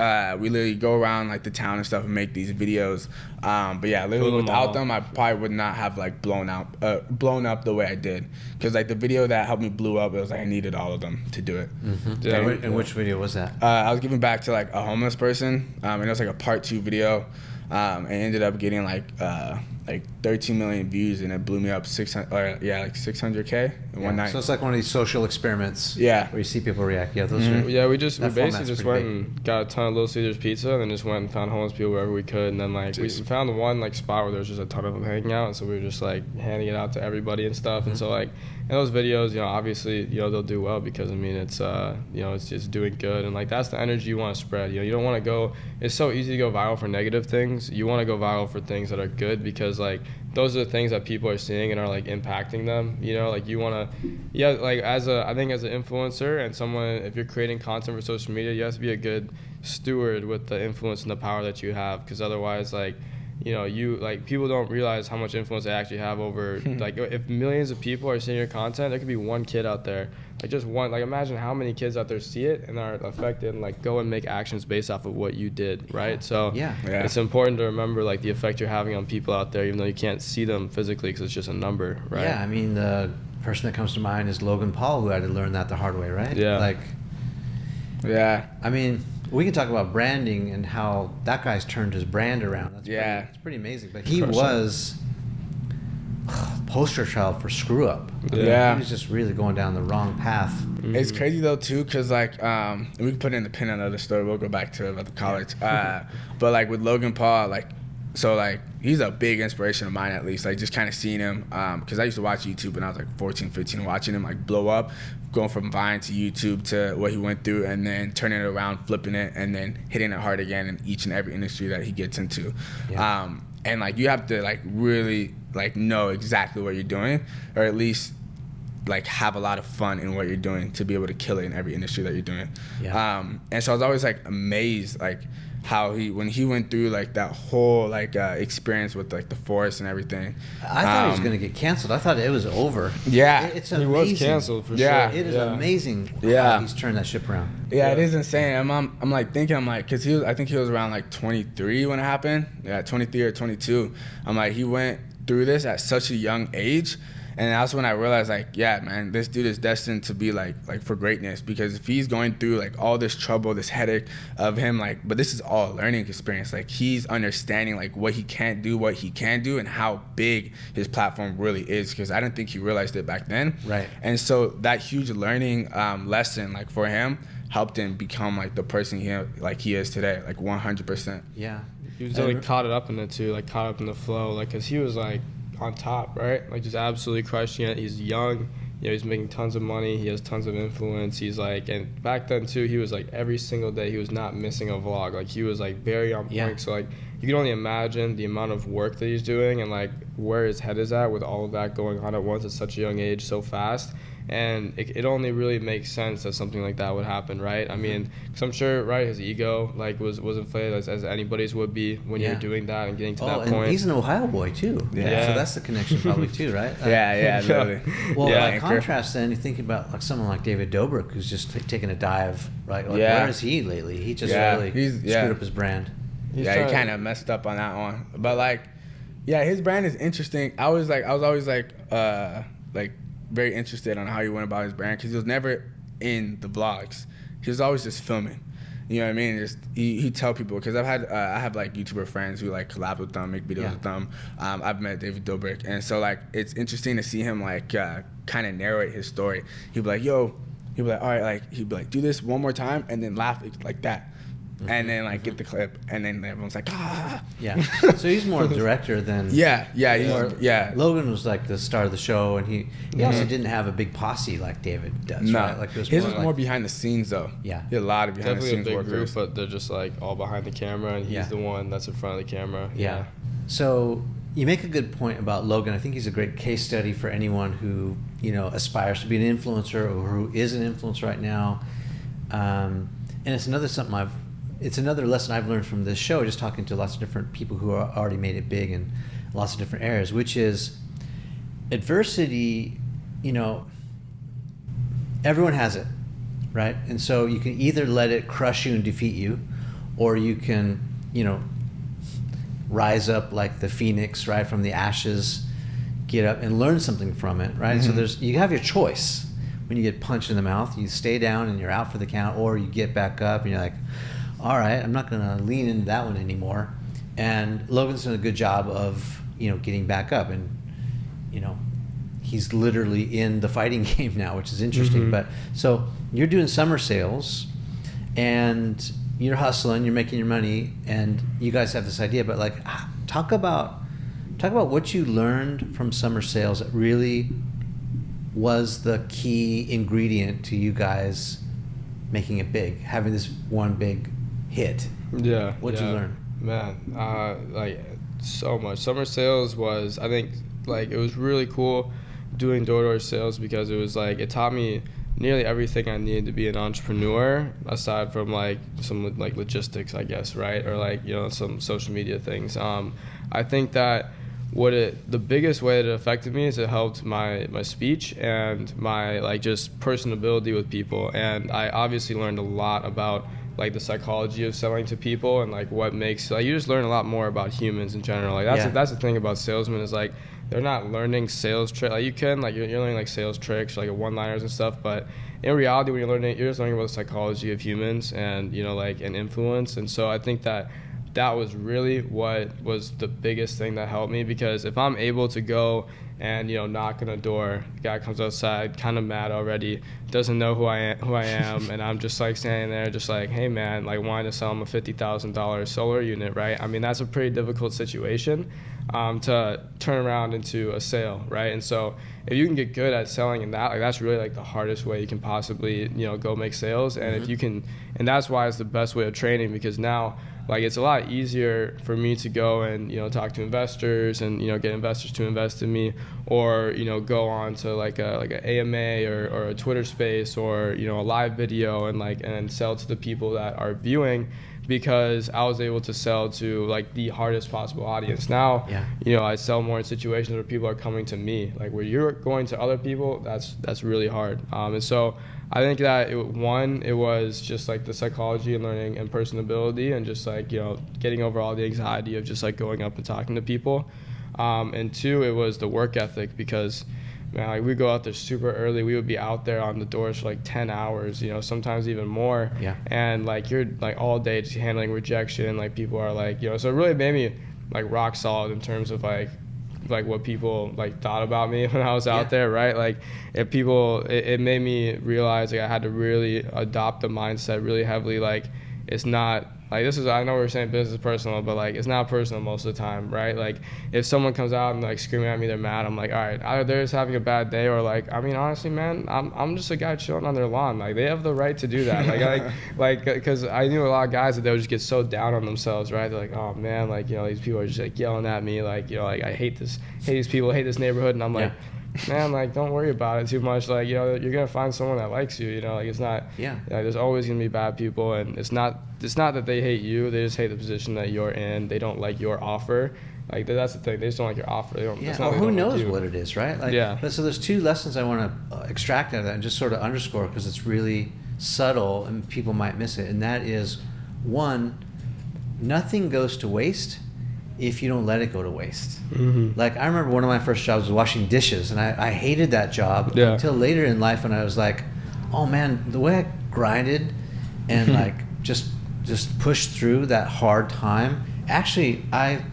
we literally go around like the town and stuff and make these videos. But yeah, literally without them, I probably would not have like blown up the way I did, because like the video that helped me blew up, it was like I needed all of them to do it. Mm-hmm. Yeah. And which video was that? I was giving back to like a homeless person. And it was like a part 2 video, and ended up getting like 13 million views, and it blew me up 600K in one night. So it's like one of these social experiments. Yeah, where you see people react. Yeah, those are. Yeah, we basically just went and got a ton of Little Caesars pizza, and then just went and found homeless people wherever we could, and then like we found the one like spot where there was just a ton of them hanging out, and so we were just like handing it out to everybody and stuff. And so like in those videos, you know, obviously, you know, they'll do well because I mean it's you know, it's just doing good, and like that's the energy you want to spread. You know, you don't want to go. It's so easy to go viral for negative things. You want to go viral for things that are good, because like those are the things that people are seeing and are like impacting them. You know, like you want to, like I think as an influencer and someone, if you're creating content for social media, you have to be a good steward with the influence and the power that you have, because otherwise, like, you know, people don't realize how much influence they actually have over, like, if millions of people are seeing your content, there could be one kid out there, like just one, like imagine how many kids out there see it and are affected and like go and make actions based off of what you did, right? So it's important to remember like the effect you're having on people out there, even though you can't see them physically because it's just a number, right? Yeah, I mean, the person that comes to mind is Logan Paul, who had to learn that the hard way, right? Yeah. Like, yeah. I mean, we can talk about branding and how that guy's turned his brand around. That's it's pretty amazing. But he was poster child for screw up. Yeah. He was just really going down the wrong path. Mm-hmm. It's crazy though too, cause like we can put in the pin on another story. We'll go back to about the college. But like with Logan Paul, like so like he's a big inspiration of mine, at least. Like just kind of seeing him, cause I used to watch YouTube when I was like 14, 15, watching him like blow up, going from Vine to YouTube to what he went through, and then turning it around, flipping it, and then hitting it hard again in each and every industry that he gets into. Yeah. And like you have to like really like know exactly what you're doing, or at least like have a lot of fun in what you're doing to be able to kill it in every industry that you're doing. Yeah. And so I was always like amazed like how when he went through like that whole like experience with like the forest and everything. I thought he was going to get canceled. I thought it was over. Yeah. It's amazing. He was canceled for sure. It is amazing how he's turned that ship around. Yeah, it is insane. I'm like thinking, because I think he was around like 23 when it happened. Yeah, 23 or 22. I'm like, he went through this at such a young age. And that's when I realized, like, yeah, man, this dude is destined to be like for greatness, because if he's going through like all this trouble, this headache of him, like, but this is all a learning experience. Like he's understanding like what he can't do, what he can do, and how big his platform really is. Because I didn't think he realized it back then. Right. And so that huge learning lesson, like for him, helped him become like the person he is today, like 100%. Yeah. He was like caught up in it too, like caught up in the flow, like because he was like on top, right? Like just absolutely crushing it. He's young, he's making tons of money. He has tons of influence. He's like, and back then too, he was like every single day he was not missing a vlog. Like he was like very on point. Yeah. So like you can only imagine the amount of work that he's doing and like where his head is at with all of that going on at once at such a young age, so fast. And it only really makes sense that something like that would happen, right? I mean, because I'm sure, right, his ego like was inflated as anybody's would be when you're doing that and getting to that point. And he's an Ohio boy too. Yeah. So that's the connection probably too, right? Yeah, literally. Well, by contrast, then you think about like someone like David Dobrik, who's just taking a dive. Right? Like, where is he lately? He just really screwed up his brand. He kind of messed up on that one. But like, his brand is interesting. I was always like very interested on how he went about his brand, because he was never in the vlogs. He was always just filming. You know what I mean? Just he tell people, because I have like YouTuber friends who like collab with them, make videos with them. I've met David Dobrik, and so like it's interesting to see him like kind of narrate his story. He'd be like, all right, like he'd be like, do this one more time, and then laugh like that. Mm-hmm. And then like get the clip, and then everyone's like, ah. Yeah. So he's more a director than. Yeah. Logan was like the star of the show, and he also didn't have a big posse like David does. No, right? Like his was more behind the scenes though. Yeah. He had a lot of behind the scenes definitely a big group, but they're just like all behind the camera, and he's the one that's in front of the camera. Yeah. So you make a good point about Logan. I think he's a great case study for anyone who aspires to be an influencer or who is an influencer right now. And it's another lesson I've learned from this show, just talking to lots of different people who are already made it big in lots of different areas, which is adversity, everyone has it, right? And so you can either let it crush you and defeat you, or you can, rise up like the phoenix, right, from the ashes, get up and learn something from it, right? Mm-hmm. So you have your choice. When you get punched in the mouth, you stay down and you're out for the count, or you get back up and you're like, all right, I'm not going to lean into that one anymore. And Logan's done a good job of, getting back up. And, he's literally in the fighting game now, which is interesting. Mm-hmm. But so you're doing summer sales and you're hustling, you're making your money, and you guys have this idea. But like, talk about what you learned from summer sales that really was the key ingredient to you guys making it big, having this one big hit. Yeah. What'd you learn? Man, like so much. Summer sales was, I think, like it was really cool doing door-to-door sales, because it was like, it taught me nearly everything I needed to be an entrepreneur, aside from like some like logistics, I guess, right? Or like, some social media things. I think that the biggest way that it affected me is it helped my speech and my like just personability with people. And I obviously learned a lot about like the psychology of selling to people, and like what makes, like you just learn a lot more about humans in general. Like that's the thing about salesmen, is like they're not learning sales tricks. Like you can, like you're learning like sales tricks, like one-liners and stuff, but in reality when you're just learning about the psychology of humans and like an influence. And so I think that was really what was the biggest thing that helped me, because if I'm able to go and, knock on a door. The guy comes outside, kind of mad already, doesn't know who I am, and I'm just like standing there, just like, hey man, like wanting to sell him a $50,000 solar unit, right? I mean, that's a pretty difficult situation to turn around into a sale, right? And so if you can get good at selling in that, like that's really like the hardest way you can possibly, go make sales. And if you can, and that's why it's the best way of training, because now, like, it's a lot easier for me to go and, talk to investors and, get investors to invest in me, or, go on to like a AMA or a Twitter space, or, a live video, and sell to the people that are viewing, because I was able to sell to like the hardest possible audience. Now, I sell more in situations where people are coming to me, like where you're going to other people, that's really hard. And so I think that it was just like the psychology and learning and personability, and just like, getting over all the anxiety of just like going up and talking to people. And 2, it was the work ethic, because man, like we go out there super early. We would be out there on the doors for like 10 hours, sometimes even more. Yeah. And like you're like all day just handling rejection. Like people are like, so it really made me like rock solid in terms of like what people like thought about me when I was out there, right? Like if people, it made me realize like I had to really adopt the mindset really heavily. Like it's not like, this is, I know we're saying business is personal, but like it's not personal most of the time, right? Like if someone comes out and like screaming at me, they're mad, I'm like, all right, either they're just having a bad day, or like, I mean, honestly, man, I'm just a guy chilling on their lawn. Like they have the right to do that. Like because I knew a lot of guys that they would just get so down on themselves, right? They're like, oh man, like, these people are just like yelling at me, like, like I hate these people, hate this neighborhood, and I'm like, man, like don't worry about it too much. Like, you're gonna find someone that likes you. Like it's not. Like, there's always gonna be bad people, and it's not that they hate you. They just hate the position that you're in. They don't like your offer. Like that's the thing. They just don't like your offer. They don't. Well, who knows what it is, right? Like, but so there's 2 lessons I want to extract out of that and just sort of underscore, because it's really subtle and people might miss it. And that is, 1, nothing goes to waste if you don't let it go to waste. Like I remember one of my first jobs was washing dishes, and I hated that job until later in life, when I was like, oh man, the way I grinded and like just pushed through that hard time, actually I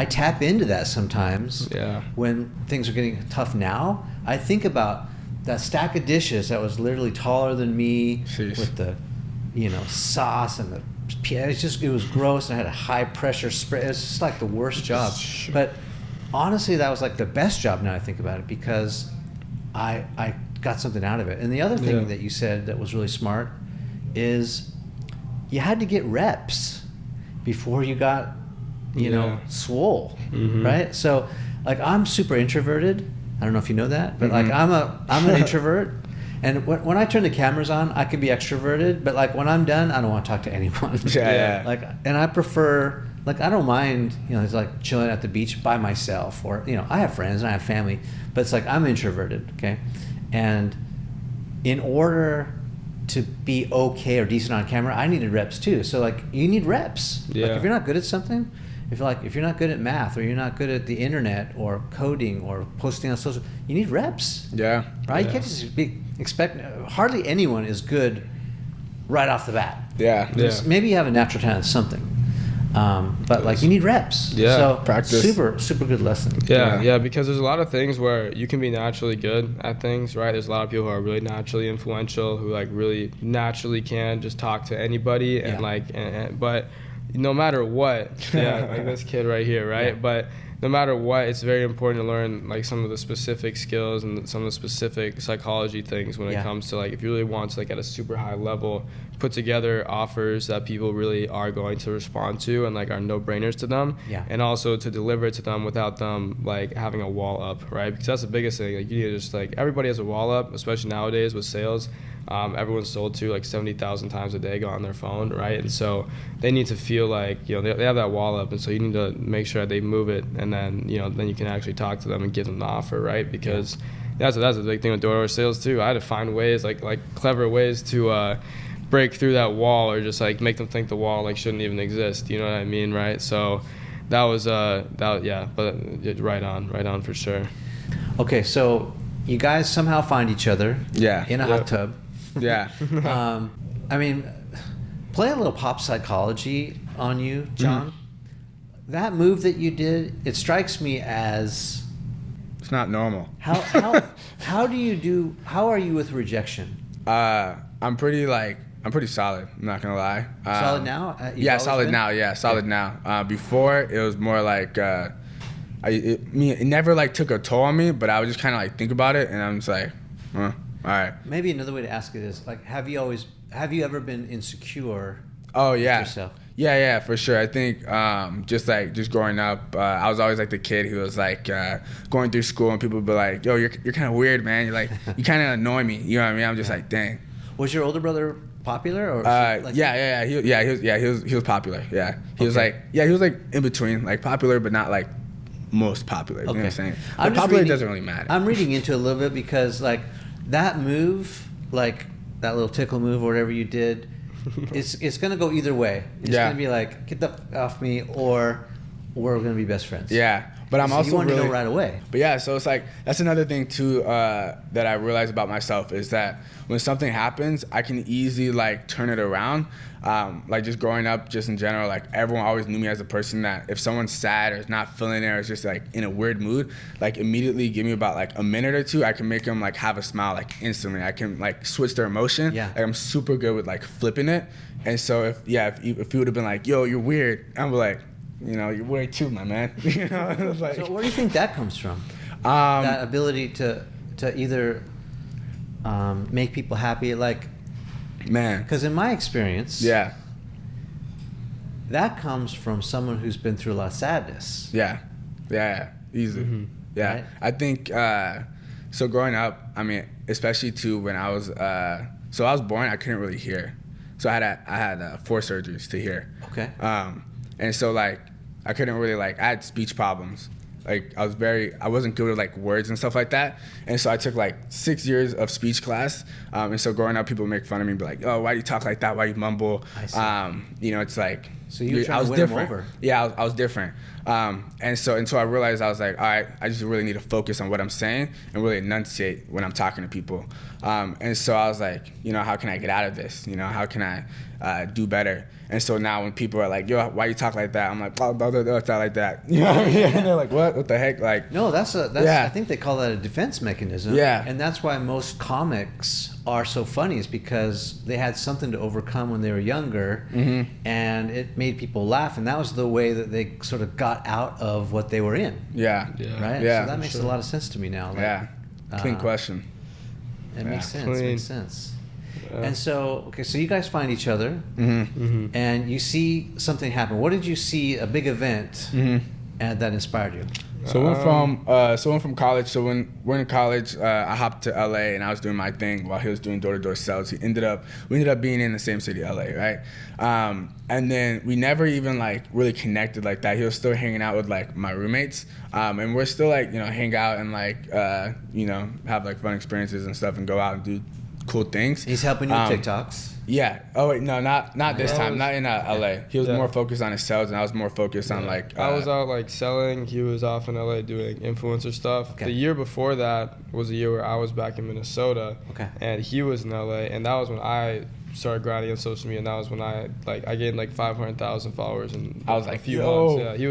tap into that sometimes. When things are getting tough now, I think about that stack of dishes that was literally taller than me. With the sauce and the, it was gross, and I had a high pressure spray. It was just like the worst job. But honestly, that was like the best job now I think about it, because I got something out of it. And the other thing that you said that was really smart is you had to get reps before you got, swole, right? So like I'm super introverted. I don't know if you know that, but like I'm an introvert. And when I turn the cameras on, I can be extroverted, but like when I'm done, I don't want to talk to anyone. Like, and I prefer, like, I don't mind, it's like chilling at the beach by myself, or, I have friends and I have family, but it's like I'm introverted, okay? And in order to be okay or decent on camera, I needed reps too. So like you need reps. Like if you're not good at something, if you're not good at math, or you're not good at the internet or coding or posting on social, you need reps. Right? You can't just expect, hardly anyone is good right off the bat. Maybe you have a natural talent at something. But like you need reps. So practice. Super good lesson. Because there's a lot of things where you can be naturally good at things, right? There's a lot of people who are really naturally influential, who like really naturally can just talk to anybody, and but no matter what, like this kid right here, right? But no matter what, it's very important to learn like some of the specific skills and some of the specific psychology things when it comes to like, if you really want to like at a super high level put together offers that people really are going to respond to and like are no-brainers to them, and also to deliver it to them without them like having a wall up, right? Because that's the biggest thing. Like you need to just like, everybody has a wall up, especially nowadays with sales. Everyone's sold to like 70,000 times a day, go on their phone, right? And so they need to feel like, they have that wall up, and so you need to make sure that they move it, and then, then you can actually talk to them and give them the offer, right? Because that's a big thing with door-to-door sales too. I had to find ways, like clever ways to break through that wall, or just like make them think the wall like shouldn't even exist. You know what I mean, right? So that was but right on for sure. Okay, so you guys somehow find each other in a hot tub. I mean, play a little pop psychology on you, John. That move that you did, it strikes me as It's not normal. How are you with rejection? I'm pretty solid. I'm not gonna lie. Solid now? Yeah, solid now. Yeah, solid now. Before it was more like it never like took a toll on me, but I would just kind of like think about it, and I'm just like, all right. Maybe another way to ask it is like, have you ever been insecure? Oh yeah. With yourself? Yeah, for sure. I think just growing up, I was always like the kid who was like going through school and people would be like, "Yo, you're kind of weird, man. You're like you kind of annoy me." You know what I mean? I'm just like, dang. Was your older brother popular or? He was popular. Yeah, he was like in between, like popular but not like most popular. You know what I'm saying? But popular doesn't really matter. I'm reading into it a little bit because like that move, like that little tickle move or whatever you did. It's gonna go either way. It's gonna be like, get the f off me, or we're gonna be best friends. Yeah, but I'm also you want to know right away. But yeah, so it's like that's another thing too that I realized about myself is that when something happens, I can easily like turn it around. Like just growing up, just in general, like everyone always knew me as a person that if someone's sad or is not feeling it or is just like in a weird mood, like immediately give me about like a minute or two, I can make them like have a smile like instantly. I can like switch their emotion. Yeah. Like I'm super good with like flipping it. And so if you would have been like, yo, you're weird, I'm like, you know, you're weird too, my man. You know, it was like. So where do you think that comes from? That ability to either make people happy, like. Man. Because in my experience, that comes from someone who's been through a lot of sadness. Yeah, easily. Mm-hmm. Yeah, right? I think so. Growing up, I mean, especially too when I was so I was born, I couldn't really hear, so I had 4 surgeries to hear. Okay. And so like I couldn't really like I had speech problems. Like I wasn't good with like words and stuff like that, and so I took like 6 years of speech class. And so growing up, people make fun of me, and be like, "Oh, why do you talk like that? Why do you mumble?" I see. You know, it's like so you were trying to win them over. Yeah, I was different. And so until I realized, I was like, all right, I just really need to focus on what I'm saying and really enunciate when I'm talking to people. And so I was like, you know, how can I get out of this? You know, how can I do better? And so now when people are like, yo, why you talk like that? I'm like, blah, blah, blah, blah, talk like that. You know what I mean? And they're like, what the heck? Like, no, that's I think they call that a defense mechanism. Yeah. And that's why most comics are so funny, is because they had something to overcome when they were younger, mm-hmm. and it made people laugh, and that was the way that they sort of got out of what they were in. Yeah. Right? Yeah. So that makes a lot of sense to me now. Like, yeah. Clean question. It makes sense. Clean. Makes sense. And so, okay, so you guys find each other, mm-hmm. Mm-hmm. and you see something happen. What did you see, a big event, mm-hmm. and that inspired you? So went from college. So when we're in college, I hopped to LA and I was doing my thing while he was doing door-to-door sales. We ended up being in the same city, LA, right? And then we never even like really connected like that. He was still hanging out with like my roommates, and we're still like, you know, hang out and like you know, have like fun experiences and stuff and go out and do cool things. He's helping you with TikToks. Yeah. Oh wait, no, not this time. Not in LA. He was more focused on his sales, and I was more focused on like. I was out like selling. He was off in LA doing influencer stuff. Okay. The year before that was a year where I was back in Minnesota. Okay. And he was in LA, and that was when I started grinding on social media, and that was when I gained like 500,000 followers in I was like, a few yo. months. Yeah, he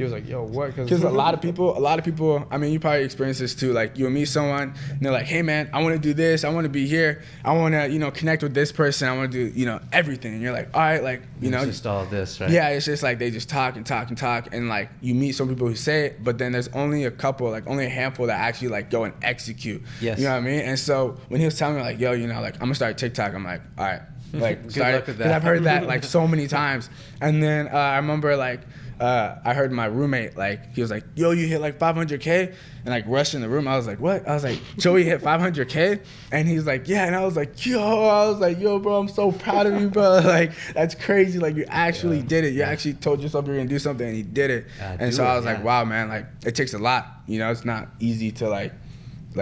was like, yo, what? Because a lot of people, I mean, you probably experience this too. Like, you'll meet someone, and they're like, hey, man, I want to do this. I want to be here. I want to, you know, connect with this person. I want to do, you know, everything. And you're like, all right, like, you know. It's just all this, right? Yeah, it's just like they just talk and talk and talk. And, like, you meet some people who say it, but then there's only a couple, like, only a handful that actually, like, go and execute. Yes. You know what I mean? And so when he was telling me, like, yo, you know, like, I'm going to start TikTok, I'm like, all right. Like, Good luck with that. Because I've heard that, like, so many times. And then I remember, like, I heard my roommate, like, he was like, yo, you hit like 500K? And like rushed in the room. I was like, what? I was like, Joey hit 500K? And he's like, yeah. And I was like, yo, bro, I'm so proud of you, bro. Like, that's crazy. Like, you actually did it. You actually told yourself you were going to do something, and you did it. And so I was like, wow, man, like, it takes a lot. You know, it's not easy to like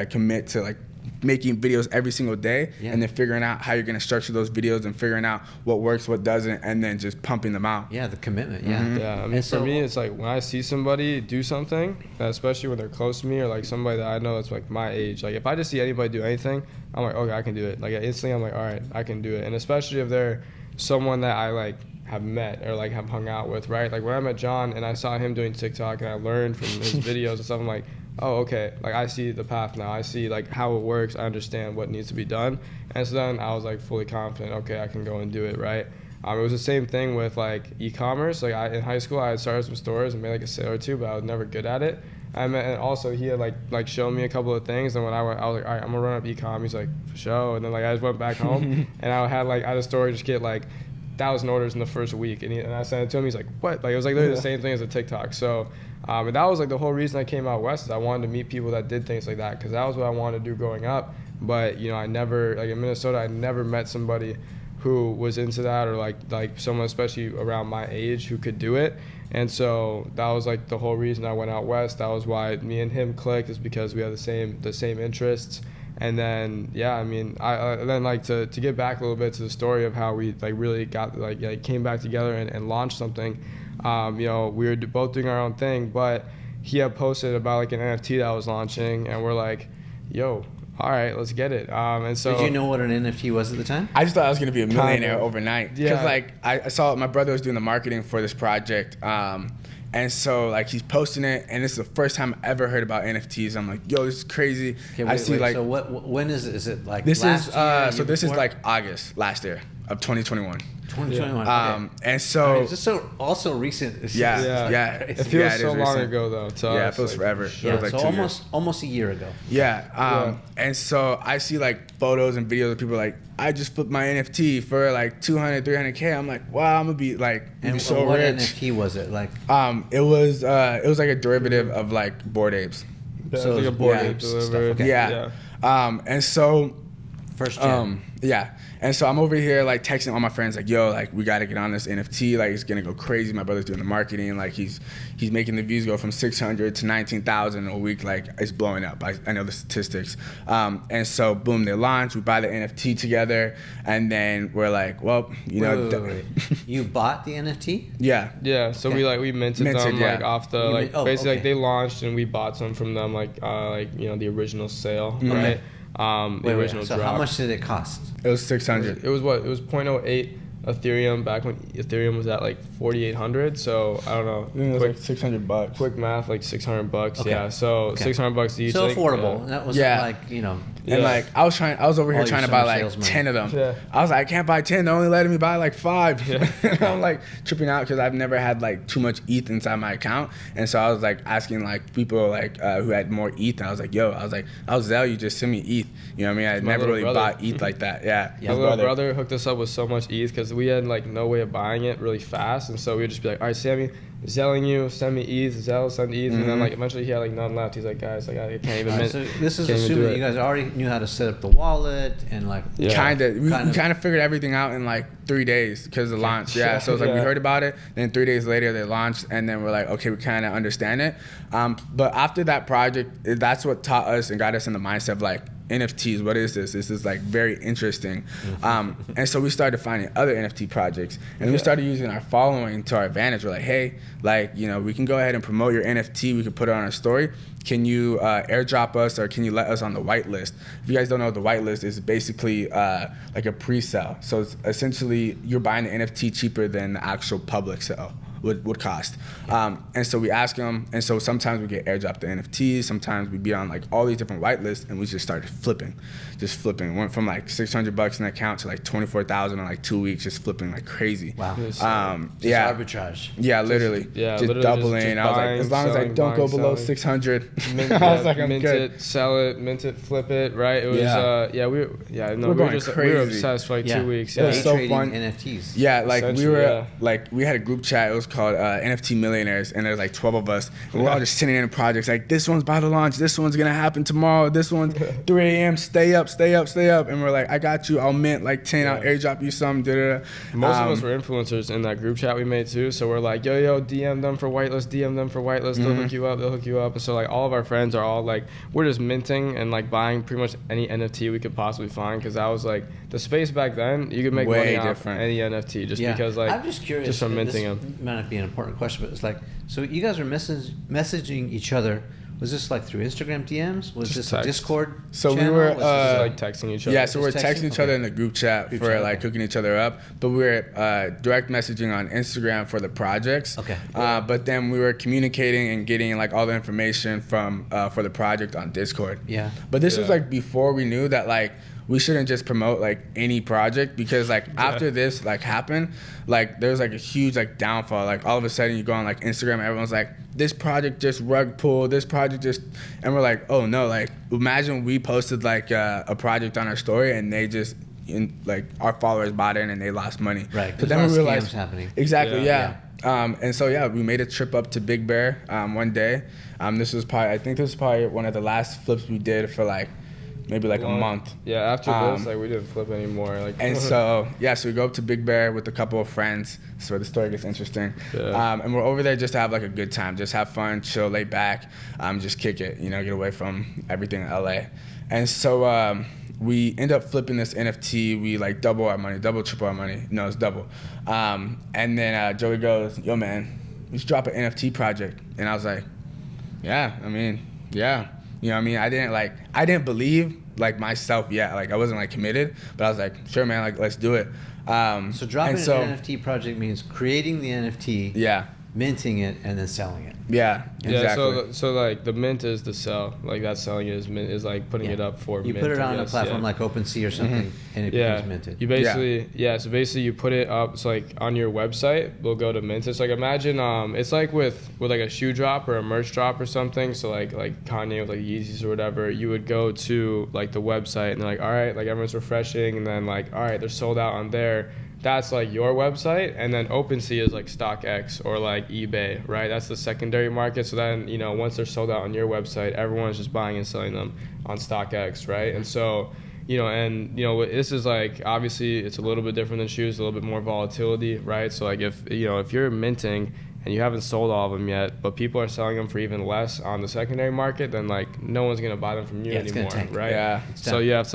commit to like making videos every single day, and then figuring out how you're going to structure those videos and figuring out what works, what doesn't, and then just pumping them out. Yeah, the commitment. Mm-hmm. Yeah, I mean, for me, it's like when I see somebody do something, especially when they're close to me or like somebody that I know that's like my age, like if I just see anybody do anything, I'm like, okay, I can do it. Like instantly I'm like, all right, I can do it. And especially if they're someone that I like have met or like have hung out with, right? Like when I met John and I saw him doing TikTok and I learned from his videos and stuff, I'm like, oh, okay, like I see the path now. I see like how it works. I understand what needs to be done. And so then I was like fully confident, okay, I can go and do it, right? It was the same thing with like e-commerce. Like in high school, I had started some stores and made like a sale or two, but I was never good at it. And also he had like shown me a couple of things, and when I was like, all right, I'm gonna run up e-com. He's like, for sure. And then like I just went back home, and I had a store just get like 1,000 orders in the first week, and I sent it to him. He's like, what? Like it was like literally the same thing as a TikTok. So, and that was like the whole reason I came out west is I wanted to meet people that did things like that, because that was what I wanted to do growing up. But you know, I never, like in Minnesota, I never met somebody who was into that, or like someone especially around my age who could do it. And so that was like the whole reason I went out west. That was why me and him clicked, is because we had the same interests. And then I mean, I then like to get back a little bit to the story of how we like really got like came back together and launched something. You know, we were both doing our own thing, but he had posted about like an NFT that I was launching, and we're like, yo, all right, let's get it. And so, did you know what an NFT was at the time? I just thought I was gonna be a millionaire overnight. Because like I saw my brother was doing the marketing for this project, and so like he's posting it, and this is the first time I ever heard about NFTs. I'm like, yo, this is crazy. Okay, I see like. So when is it? Is it like this last is year, so this is like August last year of 2021. 2021. Okay. And so it's just so also recent. It's yeah. It feels so long ago though. Yeah, it feels like, forever. Yeah, like so almost a year ago. Yeah. And so I see like photos and videos of people like, I just flipped my NFT for like 200, 300K. I'm like, wow, I'm gonna be like, and so what rich. NFT was it like? It was like a derivative of like Bored Apes. Yeah, so like a Bored Apes stuff. Okay. Yeah. And so first gen. Yeah. And so I'm over here like texting all my friends like, yo, like we gotta get on this NFT, like it's gonna go crazy. My brother's doing the marketing, like he's making the views go from 600 to 19,000 a week, like it's blowing up. I know the statistics. And so boom, they launch, we buy the NFT together, and then we're like, well, you know. Wait. You bought the NFT? Yeah. Yeah, so we minted them like off the basically like they launched and we bought some from them like you know the original sale, right? The original so drop. how much did it cost? It was 600. It was 0.08 Ethereum back when Ethereum was at like 4,800. So I don't know. It was like $600. Quick math, like $600. Okay. Yeah. So $600 each. So like, affordable. That was like, you know. And like I was over here trying to buy like salesmen. 10 of them. Yeah. I was like, I can't buy 10. They're only letting me buy like 5. Yeah. I'm like tripping out because I've never had like too much ETH inside my account. And so I was like asking like people like who had more ETH. And I was like, yo, I'll Zelle you, just send me ETH. You know what I mean? I never really bought ETH like that. Yeah. My little brother hooked us up with so much ETH because we had like no way of buying it really fast. And so we would just be like, all right, Sammy, Zelling you, send me ETH, Zelle, send ETH, and then like eventually he had like none left. He's like, guys, like I can't even. So this is assuming you guys already knew how to set up the wallet and like. We kind of figured everything out in like 3 days because of the launch. Yeah, so it's like we heard about it, then 3 days later they launched, and then we're like, okay, we kind of understand it. But after that project, that's what taught us and got us in the mindset of like, NFTs, what is this? This is like very interesting. And so we started finding other NFT projects, and we started using our following to our advantage. We're like, hey, like, you know, we can go ahead and promote your NFT. We can put it on our story. Can you airdrop us, or can you let us on the whitelist? If you guys don't know, the whitelist is basically like a pre-sale. So it's essentially you're buying the NFT cheaper than the actual public sale would cost. And so we ask them, and so sometimes we get airdropped the NFTs, sometimes we'd be on like all these different whitelists, and we just started flipping. Went from like $600 in the account to like 24,000 in like 2 weeks, just flipping like crazy. Wow. Arbitrage. Yeah, literally. Just doubling. I was like, as long as I don't go below 600, I was like, I'm mint good. It, sell it, mint it, flip it, right? It was we were obsessed for like 2 weeks. It was so trading fun. NFTs. Yeah, like we had a group chat. It was called NFT Millionaires, and there's like 12 of us. And we're all just sitting in projects like, this one's about to launch, this one's gonna happen tomorrow, this one's 3 a.m. Stay up. And we're like, I got you. I'll mint like 10. I'll airdrop you some. Most of us were influencers in that group chat we made too. So we're like, yo, DM them for whitelist. They'll hook you up. And so like all of our friends are all like, we're just minting and like buying pretty much any NFT we could possibly find, because that was like the space back then. You could make money off any NFT just because like I'm just curious. Just from minting them. Might not be an important question, but it's like, so you guys are messaging each other Was this like through Instagram DMs? Was Just this a text. Discord So channel? we were Just like texting each other. Yeah, so we're Just texting? texting each other Okay. in the group chat Group for chat, like okay. hooking each other up, but we were direct messaging on Instagram for the projects. Okay. But then we were communicating and getting like all the information from for the project on Discord. Yeah. But this was Yeah. like before we knew that like we shouldn't just promote like any project, because like after this like happened, like there was like a huge like downfall. Like all of a sudden you go on like Instagram and everyone's like, this project just rug pulled, this project just, and we're like, oh no, like imagine we posted like a project on our story and they just like our followers bought in and they lost money. Right. So There's then a lot we of realized scams happening. exactly, Yeah. yeah. And so yeah, we made a trip up to Big Bear one day. This was probably one of the last flips we did for like maybe like a month. Yeah, after this, like we didn't flip anymore. Like, And so we go up to Big Bear with a couple of friends. That's where the story gets interesting. Yeah. And we're over there just to have like a good time, just have fun, chill, lay back, just kick it, get away from everything in LA. And so we end up flipping this NFT. We like double, triple our money. No, it's double. And then Joey goes, yo man, we should drop an NFT project. And I was like, yeah, I mean, yeah. You know what I mean? I didn't believe like myself yet. Like I wasn't like committed, but I was like, sure man, like let's do it. So dropping an NFT project means creating the NFT, Yeah. minting it, and then selling it. Yeah. yeah, Exactly. so like the mint is the sell. Like that selling is like putting it up for You mint. put it I on a guess, platform yeah. like OpenSea or something, and it Yeah, becomes minted. you basically so basically you put it up. So like on your website, we'll go to mint. It's like imagine it's like with like a shoe drop or a merch drop or something. So like Kanye with like Yeezys or whatever, you would go to like the website and they're like, all right, like everyone's refreshing, and then like all right, they're sold out on there. That's like your website, and then OpenSea is like StockX or like eBay, right? That's the secondary market. So then once they're sold out on your website, everyone's just buying and selling them on StockX, right? And so this is like obviously it's a little bit different than shoes, a little bit more volatility, right? So like if you're minting and you haven't sold all of them yet, but people are selling them for even less on the secondary market, then like no one's gonna buy them from you it's anymore, gonna tank. right? Yeah. So you have to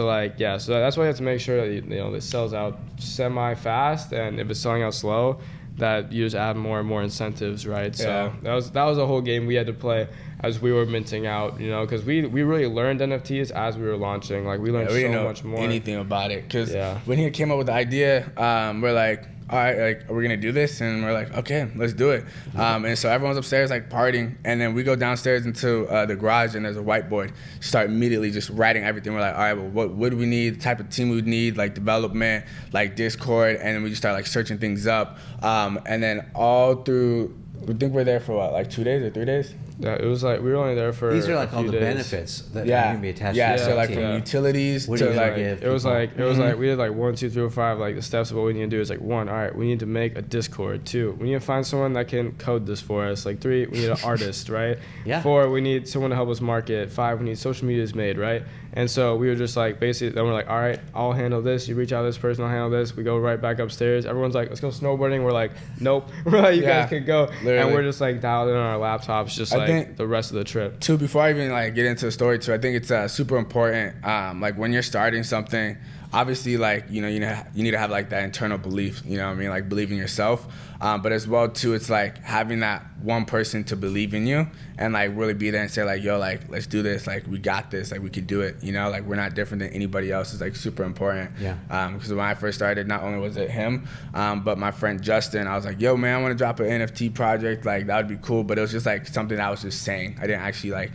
so that's why you have to make sure that it sells out semi fast, and if it's selling out slow, that you just add more and more incentives, right? So that was a whole game we had to play as we were minting out, because we really learned NFTs as we were launching. Like we learned we so didn't know much more. anything about it, because Yeah. when he came up with the idea, we're like, all right, like we're gonna do this, and we're like, okay, let's do it. And so everyone's upstairs like partying, and then we go downstairs into the garage, and there's a whiteboard. Start immediately just writing everything. We're like, all right, well, what do we need? The type of team we would need, like development, like Discord, and then we just start like searching things up. And then all through, we think we're there for what, like 2 days or 3 days? Yeah, it was like we were only there for These are like a all few the days. benefits that are Yeah, going to be attached yeah. to So the like NFT. from utilities What are to you gonna like, give? It was people? like we did like 1, 2, 3, 4, 5. Like the steps of what we need to do is like 1, all right, we need to make a Discord. 2, we need to find someone that can code this for us. Like 3, we need an artist, right? Yeah. 4, we need someone to help us market. 5, we need social medias made, right? And so we were just like basically then we're like, all right, I'll handle this. You reach out to this person, I'll handle this. We go right back upstairs. Everyone's like, let's go snowboarding. We're like, nope. We're like, you guys can go. Literally. And we're just like dialed in on our laptops, just I think the rest of the trip. Too, before I even like get into the story too, I think it's super important. Like when you're starting something, obviously like you need to have like that internal belief. You know what I mean? Like believe in yourself. But as well too, it's like having that one person to believe in you and like really be there and say like, yo, like let's do this. Like we got this. Like we could do it. Like we're not different than anybody else. Is like super important. Yeah. Because when I first started, not only was it him, but my friend Justin. I was like, yo man, I want to drop an NFT project. Like that would be cool. But it was just like something I was just saying. I didn't actually like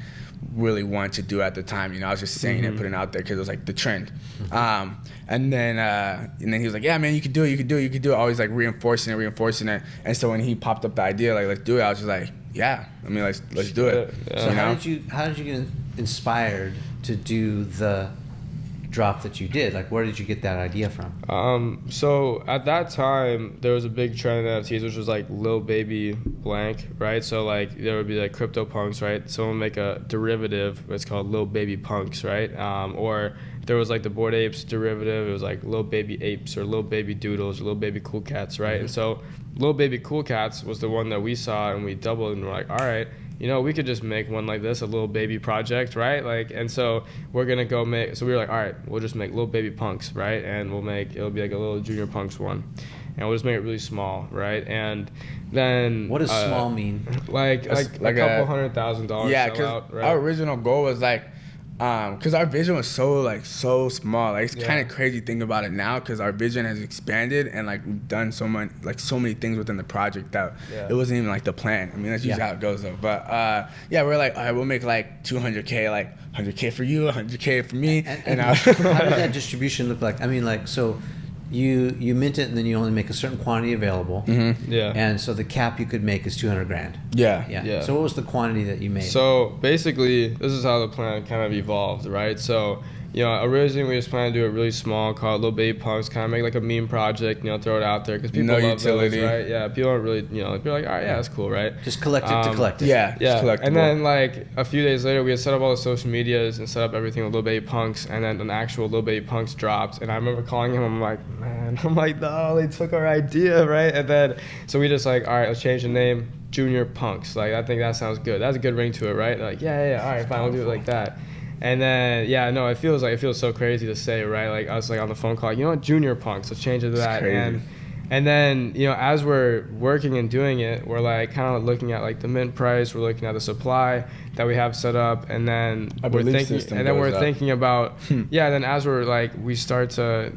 really want to do at the time. I was just saying it, putting it out there because it was like the trend. And then he was like, yeah, man, you could do it. Always like reinforcing it. And so when he popped up the idea, like, let's do it, I was just like, yeah, I mean, let's do it. Yeah. So how did you get inspired to do the drop that you did? Like, where did you get that idea from? So at that time there was a big trend in NFTs, which was like Lil Baby blank, right? So like there would be like crypto punks, right? Someone make a derivative, it's called Lil Baby Punks, right? Or there was like the Bored Apes derivative, it was like Lil Baby Apes or Lil Baby Doodles or Lil Baby Cool Cats, right? And so Lil Baby Cool Cats was the one that we saw, and we doubled, and we're like, all right, we could just make one like this, a little baby project, right? Like, and so we're gonna go make. So we were like, all right, we'll just make Little Baby Punks, right? And it'll be like a little Junior Punks one. and we'll just make it really small, right? And then what does small mean? Like a couple $100,000. Yeah, because right? our original goal was like, because our vision was so small. Like, it's kind of crazy thinking about it now, because our vision has expanded, and like we've done so many things within the project that it wasn't even like the plan. I mean, that's usually how it goes though. But we're like, all right, we'll make like 200K, like 100K for you, 100K for me. And how did that distribution look like? I mean, like, so you mint it, and then you only make a certain quantity available. Mm-hmm. Yeah. And so the cap you could make is $200,000. Yeah. So what was the quantity that you made? So basically, this is how the plan kind of evolved, right? So, originally we just planned to do it really small, call it Little Baby Punks, kind of make like a meme project, throw it out there, because people love utility. Those, right? Yeah, people don't really, people are like, all right, yeah, that's cool, right? Just collect it to collect it. Yeah. And then like a few days later, we had set up all the social medias and set up everything with Little Baby Punks, and then an actual Little Baby Punks dropped, and I remember calling him, I'm like, no, they took our idea, right? And then, so we just like, all right, let's change the name, Junior Punks. Like, I think that sounds good. That's a good ring to it, right? They're like, yeah, all right, fine, we'll do it like that. And then, it feels so crazy to say, right? Like, I was like on the phone call, you know what, Junior Punks, let's change it to that. And then, as we're working and doing it, we're like kind of looking at like the mint price, we're looking at the supply that we have set up, and then we're thinking about, then as we're like, we start to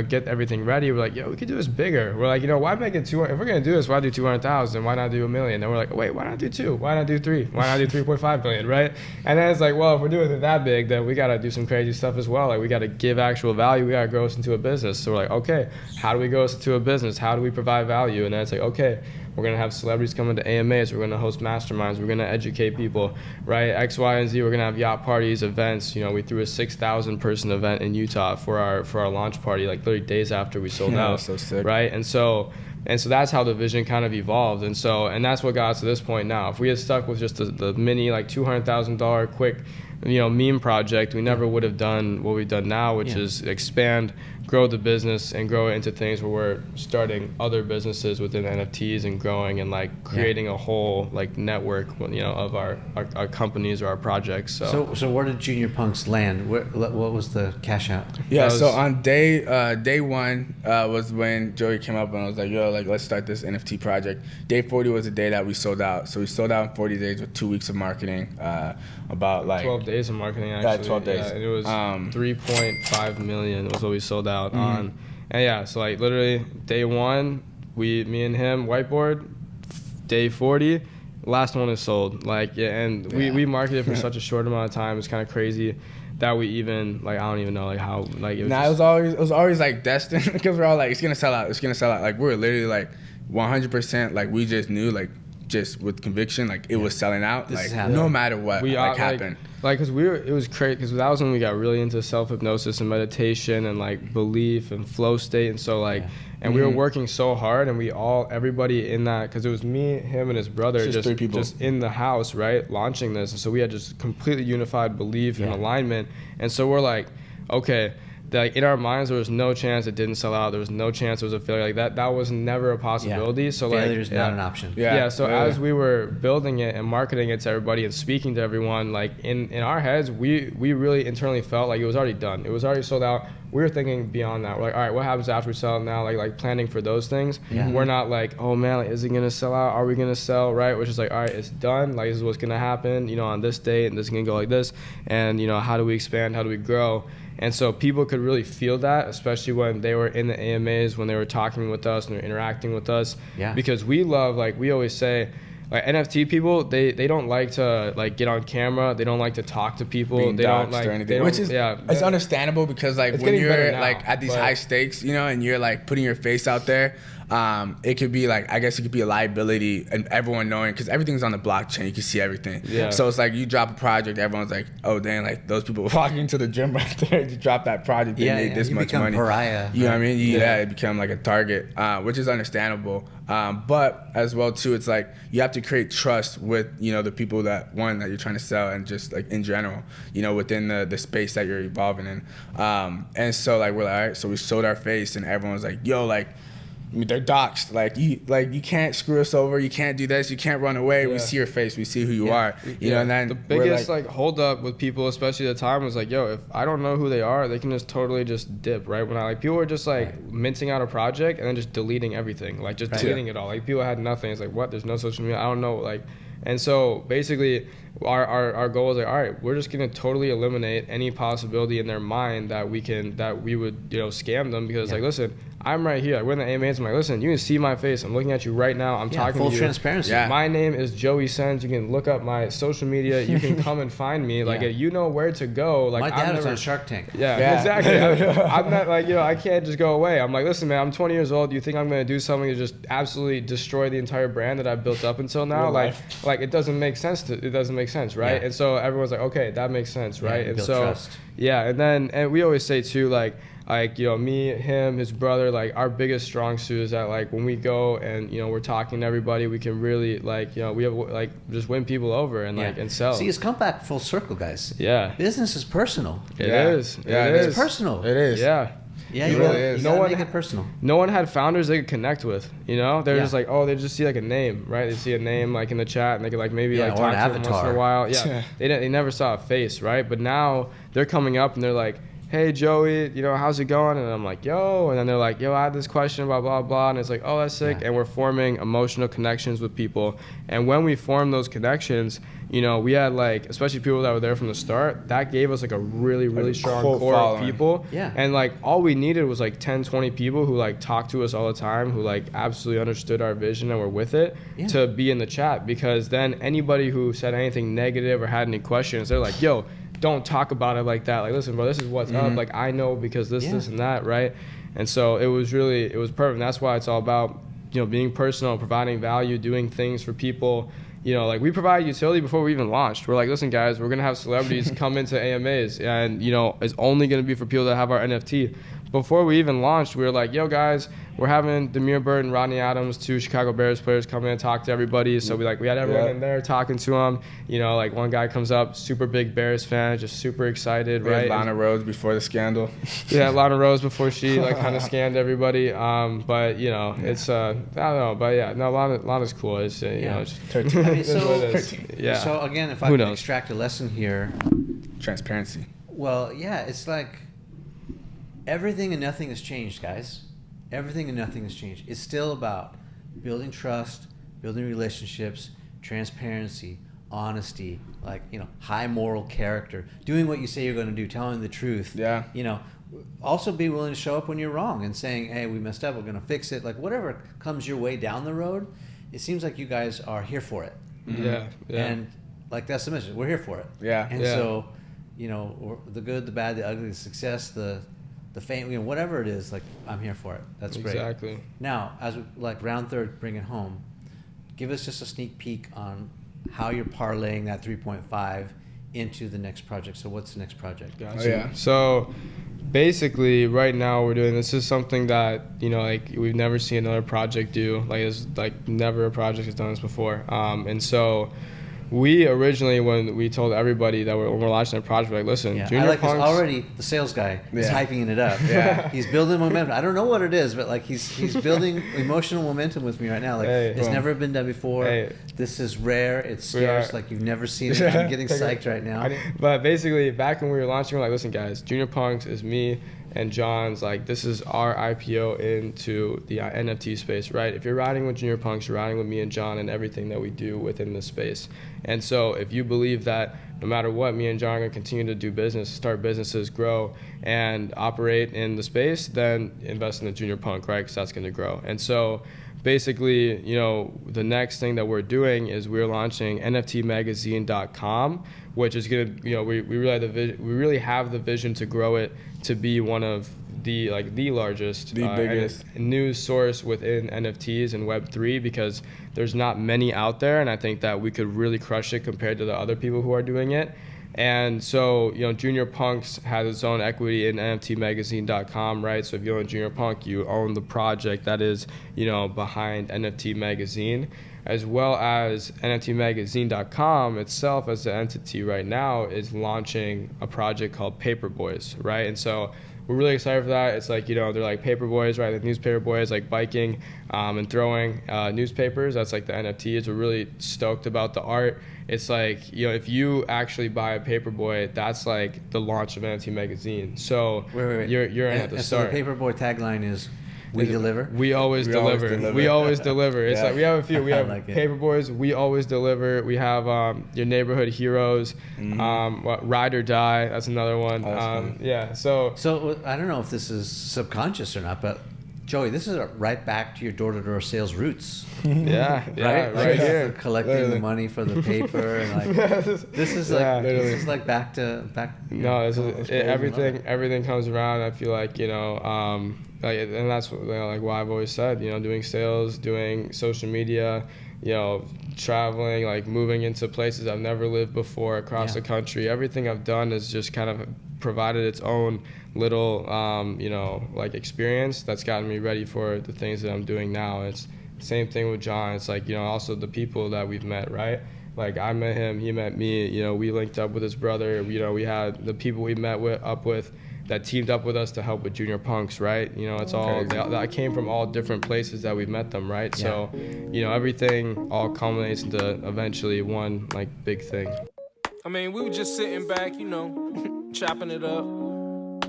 get everything ready, we're like, we could do this bigger. We're like, why make it 200? If we're gonna do this, why do 200,000? Why not do $1 million? And we're like, wait, why not do 2? Why not do 3? Why not do 3.5 million? Right? And then it's like, well, if we're doing it that big, then we gotta do some crazy stuff as well. Like, we gotta give actual value. We gotta grow us into a business. So we're like, okay, how do we grow us into a business? How do we provide value? And then it's like, okay, we're going to have celebrities come into AMAs. We're going to host masterminds. We're going to educate people, right? X, Y, and Z. We're going to have yacht parties, events. We threw a 6,000 person event in Utah for our launch party, like 30 days after we sold out. So sick. Right? And so that's how the vision kind of evolved. And that's what got us to this point now. If we had stuck with just the mini, like $200,000 quick, meme project, we never would have done what we've done now, which is expand, grow the business, and grow it into things where we're starting other businesses within NFTs and growing and like creating a whole like network, of our companies or our projects. So where did Junior Punks land? What was the cash out? Yeah, so on day one was when Joey came up and I was like, let's start this NFT project. Day 40 was the day that we sold out. So we sold out in 40 days with 2 weeks of marketing, about like 12 days of marketing, actually. 12 days. Yeah, it was 3.5 million was what we sold out on. And so like literally day one, me and him whiteboard. Day 40, last one is sold. We marketed for such a short amount of time. It's kind of crazy that we even I don't even know like how like it was. It was always like destined, because we're all like, it's gonna sell out. Like, we're literally like 100%. Like, we just knew, like, just with conviction, like, it was selling out, like, no matter what happened. Because it was crazy, because that was when we got really into self-hypnosis and meditation and like belief and flow state, and so like and we were working so hard, and everybody in that, because it was me, him, and his brother, just 3 people just in the house, right, launching this, and so we had just completely unified belief and alignment, and so we're like, okay, like in our minds there was no chance it didn't sell out. There was no chance it was a failure. Like that was never a possibility. Yeah. So failure's not an option. As we were building it and marketing it to everybody and speaking to everyone, like in our heads, we really internally felt like it was already done. It was already sold out. We were thinking beyond that. We're like, all right, what happens after we sell it now? Like planning for those things. Yeah. We're not like, oh man, like, is it gonna sell out? Are we gonna sell? Right? We're just like, all right, it's done. Like, this is what's gonna happen, on this date, and this is gonna go like this. And how do we expand? How do we grow? And so people could really feel that, especially when they were in the AMAs, when they were talking with us and they were interacting with us. Yeah. Because we love, like we always say, like NFT people, they don't like to like get on camera. They don't like to talk to people. They don't like anything. Which is it's understandable, because like when you're like at these high stakes, and you're like putting your face out there, it could be like, I guess it could be a liability, and everyone knowing, because everything's on the blockchain, you can see everything. Yeah. So it's like you drop a project, everyone's like, oh dang, like those people walking into the gym right there to drop that project, they made this much money. Pariah. You know what I mean? It become like a target, which is understandable. But as well too, it's like you have to create trust with the people that you're trying to sell, and just like in general, within the space that you're evolving in. And so like we're like, all right, so we sold our face, and everyone's like, yo, like I mean, they're doxxed. Like you can't screw us over. You can't do this. You can't run away. We see your face. We see who you are. You know, and then the biggest like hold up with people, especially at the time, was like, yo, if I don't know who they are, they can just totally just dip, right? When people were just like minting out a project and then just deleting everything, like just deleting it all. Like people had nothing. It's like, what? There's no social media. I don't know. Like, and so basically, our goal was like, all right, we're just gonna totally eliminate any possibility in their mind that we would scam them, because like, listen, I'm right here. We're in the AMAs. I'm like, listen, you can see my face. I'm looking at you right now. I'm talking to you. Full transparency. My name is Joey Sendz. You can look up my social media. You can come and find me. Like, you know where to go. Like, my dad was on Shark Tank. Yeah. Exactly. I'm not like, I can't just go away. I'm like, listen, man, I'm 20 years old. Do you think I'm going to do something to just absolutely destroy the entire brand that I've built up until now? Like it doesn't make sense. It doesn't make sense, right? And so everyone's like, okay, that makes sense, right? And so, trust. And we always say too, like, me, him, his brother, like our biggest strong suit is that like when we go and we're talking to everybody, we can really we have like just win people over and and sell. See, it's come back full circle, guys. Yeah, business is personal. It is. It is personal. It is. Yeah. Yeah, you really is. No one make it personal. No one had founders they could connect with. They're just like, they just see like a name, right? They see a name like in the chat, and they could like maybe like talk to them once in a while. Yeah, they never saw a face, right? But now they're coming up and they're like, hey Joey, how's it going? And I'm like, yo, and then they're like, yo, I had this question, blah blah blah, and it's like, oh, that's sick. And we're forming emotional connections with people, and when we form those connections, we had like, especially people that were there from the start, that gave us like a really, really strong core of people. Yeah. And like all we needed was like 10, 20 people who like talked to us all the time, who like absolutely understood our vision and were with it to be in the chat, because then anybody who said anything negative or had any questions, they're like, yo, don't talk about it like that. Like, listen, bro, this is what's up. Like, I know because this and that, right? And so it was perfect. And that's why it's all about, being personal, providing value, doing things for people. Like we provide utility before we even launched. We're like, listen, guys, we're going to have celebrities come into AMAs, and, it's only going to be for people that have our NFT. Before we even launched, we were like, yo, guys, we're having Demir Bird and Rodney Adams, 2 Chicago Bears players, come in and talk to everybody. So we had everyone in there talking to them. Like one guy comes up, super big Bears fan, just super excited, right? Lana Rhodes before the scandal. Yeah, Lana Rhodes before she like kind of scanned everybody. But it's I don't know, but yeah, no, Lana's cool. It's it's 13. I mean, so again, if I can extract a lesson here, transparency. Well, yeah, it's like everything and nothing has changed, guys. Everything and nothing has changed. It's still about building trust, building relationships, transparency, honesty, like, high moral character, doing what you say you're going to do, telling the truth. Yeah. Also be willing to show up when you're wrong and saying, hey, we messed up, we're going to fix it. Like whatever comes your way down the road, it seems like you guys are here for it. Yeah. And like that's the message. We're here for it. Yeah. And so, the good, the bad, the ugly, the success, the fame, whatever it is, like I'm here for it. That's great. Exactly. Now, as we, like round third, bring it home. Give us just a sneak peek on how you're parlaying that 3.5 into the next project. So what's the next project? Gotcha. Oh, yeah. So basically right now this is something that, like we've never seen another project do. Like it's like never a project has done this before. And so we originally, when we told everybody that we're launching a project, like, listen, Junior I like Punk's already the sales guy is hyping it up. Yeah, he's building momentum. I don't know what it is, but like he's building emotional momentum with me right now. Like it's never been done before. This is rare. It's scarce. Like you've never seen it. I'm getting psyched right now. But basically, back when we were launching, we're like, listen, guys, Junior Punk's is me and John's, like, this is our IPO into the NFT space, right? If you're riding with Junior Punks, you're riding with me and John and everything that we do within this space. And so if you believe that no matter what, me and John are going to continue to do business, start businesses, grow, and operate in the space, then invest in the Junior Punk, right? Because that's going to grow. And so basically, the next thing that we're doing is we're launching Nftmagazine.com, which is going to, we really have the vision to grow it to be one of the largest, the biggest news source within NFTs and Web3, because there's not many out there, and I think that we could really crush it compared to the other people who are doing it. And so, Junior Punks has its own equity in Nftmagazine.com, right? So if you own Junior Punk, you own the project that is, behind NFT Magazine, as well as Nftmagazine.com itself as an entity right now is launching a project called Paper Boys, right? And so we're really excited for that. It's like, you know, they're like paper boys, right? The newspaper boys, like biking and throwing newspapers. That's like the NFTs. We're really stoked about the art. It's like, you know, if you actually buy a paperboy, that's like the launch of Nftmagazine. So wait. You're in at the start. So the paperboy tagline is, we deliver? We always deliver. We always deliver. It's like we have a few. We have like paperboys. We always deliver. We have your neighborhood heroes. Ride or die. That's another one. Yeah. So I don't know if this is subconscious or not, but Joey, this is right back to your door-to-door sales roots. Yeah, right here. Collecting the money for the paper, and like this is like back to. No, this is everything. Everything comes around. I feel like, you know, and that's what, you know, like what I've always said. You know, doing sales, doing social media, you know, traveling, like moving into places I've never lived before across the country. Everything I've done is just kind of provided its own little, you know, like experience that's gotten me ready for the things that I'm doing now. It's the same thing with John. It's like, you know, also the people that we've met, right? Like I met him, he met me, you know, we linked up with his brother, you know, we had the people we met up with that teamed up with us to help with Junior Punks, right? You know, it's all, that came from all different places that we met them, right? So, you know, everything all culminates into eventually one, like, big thing. I mean, we were just sitting back, you know, chopping it up,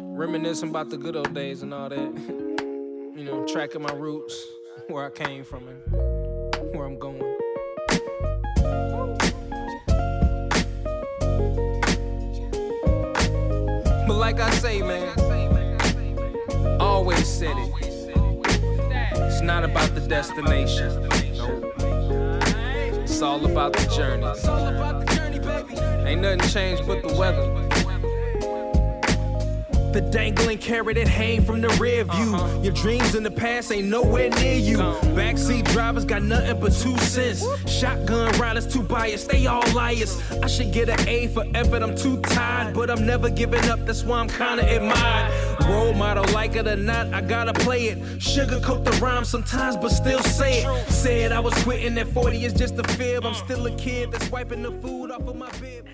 reminiscing about the good old days and all that. You know, tracking my roots, where I came from and where I'm going. But like I say, man, always said it. It's not about the destination. It's all about the journey. Ain't nothing changed but the weather. The dangling carrot that hang from the rear view. Your dreams in the past ain't nowhere near you. Backseat drivers got nothing but 2 cents. Shotgun riders too biased, they all liars. I should get an A for effort, I'm too tired. But I'm never giving up, that's why I'm kinda admired. Role model, like it or not, I gotta play it. Sugarcoat the rhyme sometimes, but still say it. Said I was quitting at 40 is just a fib. I'm still a kid that's wiping the food off of my bib.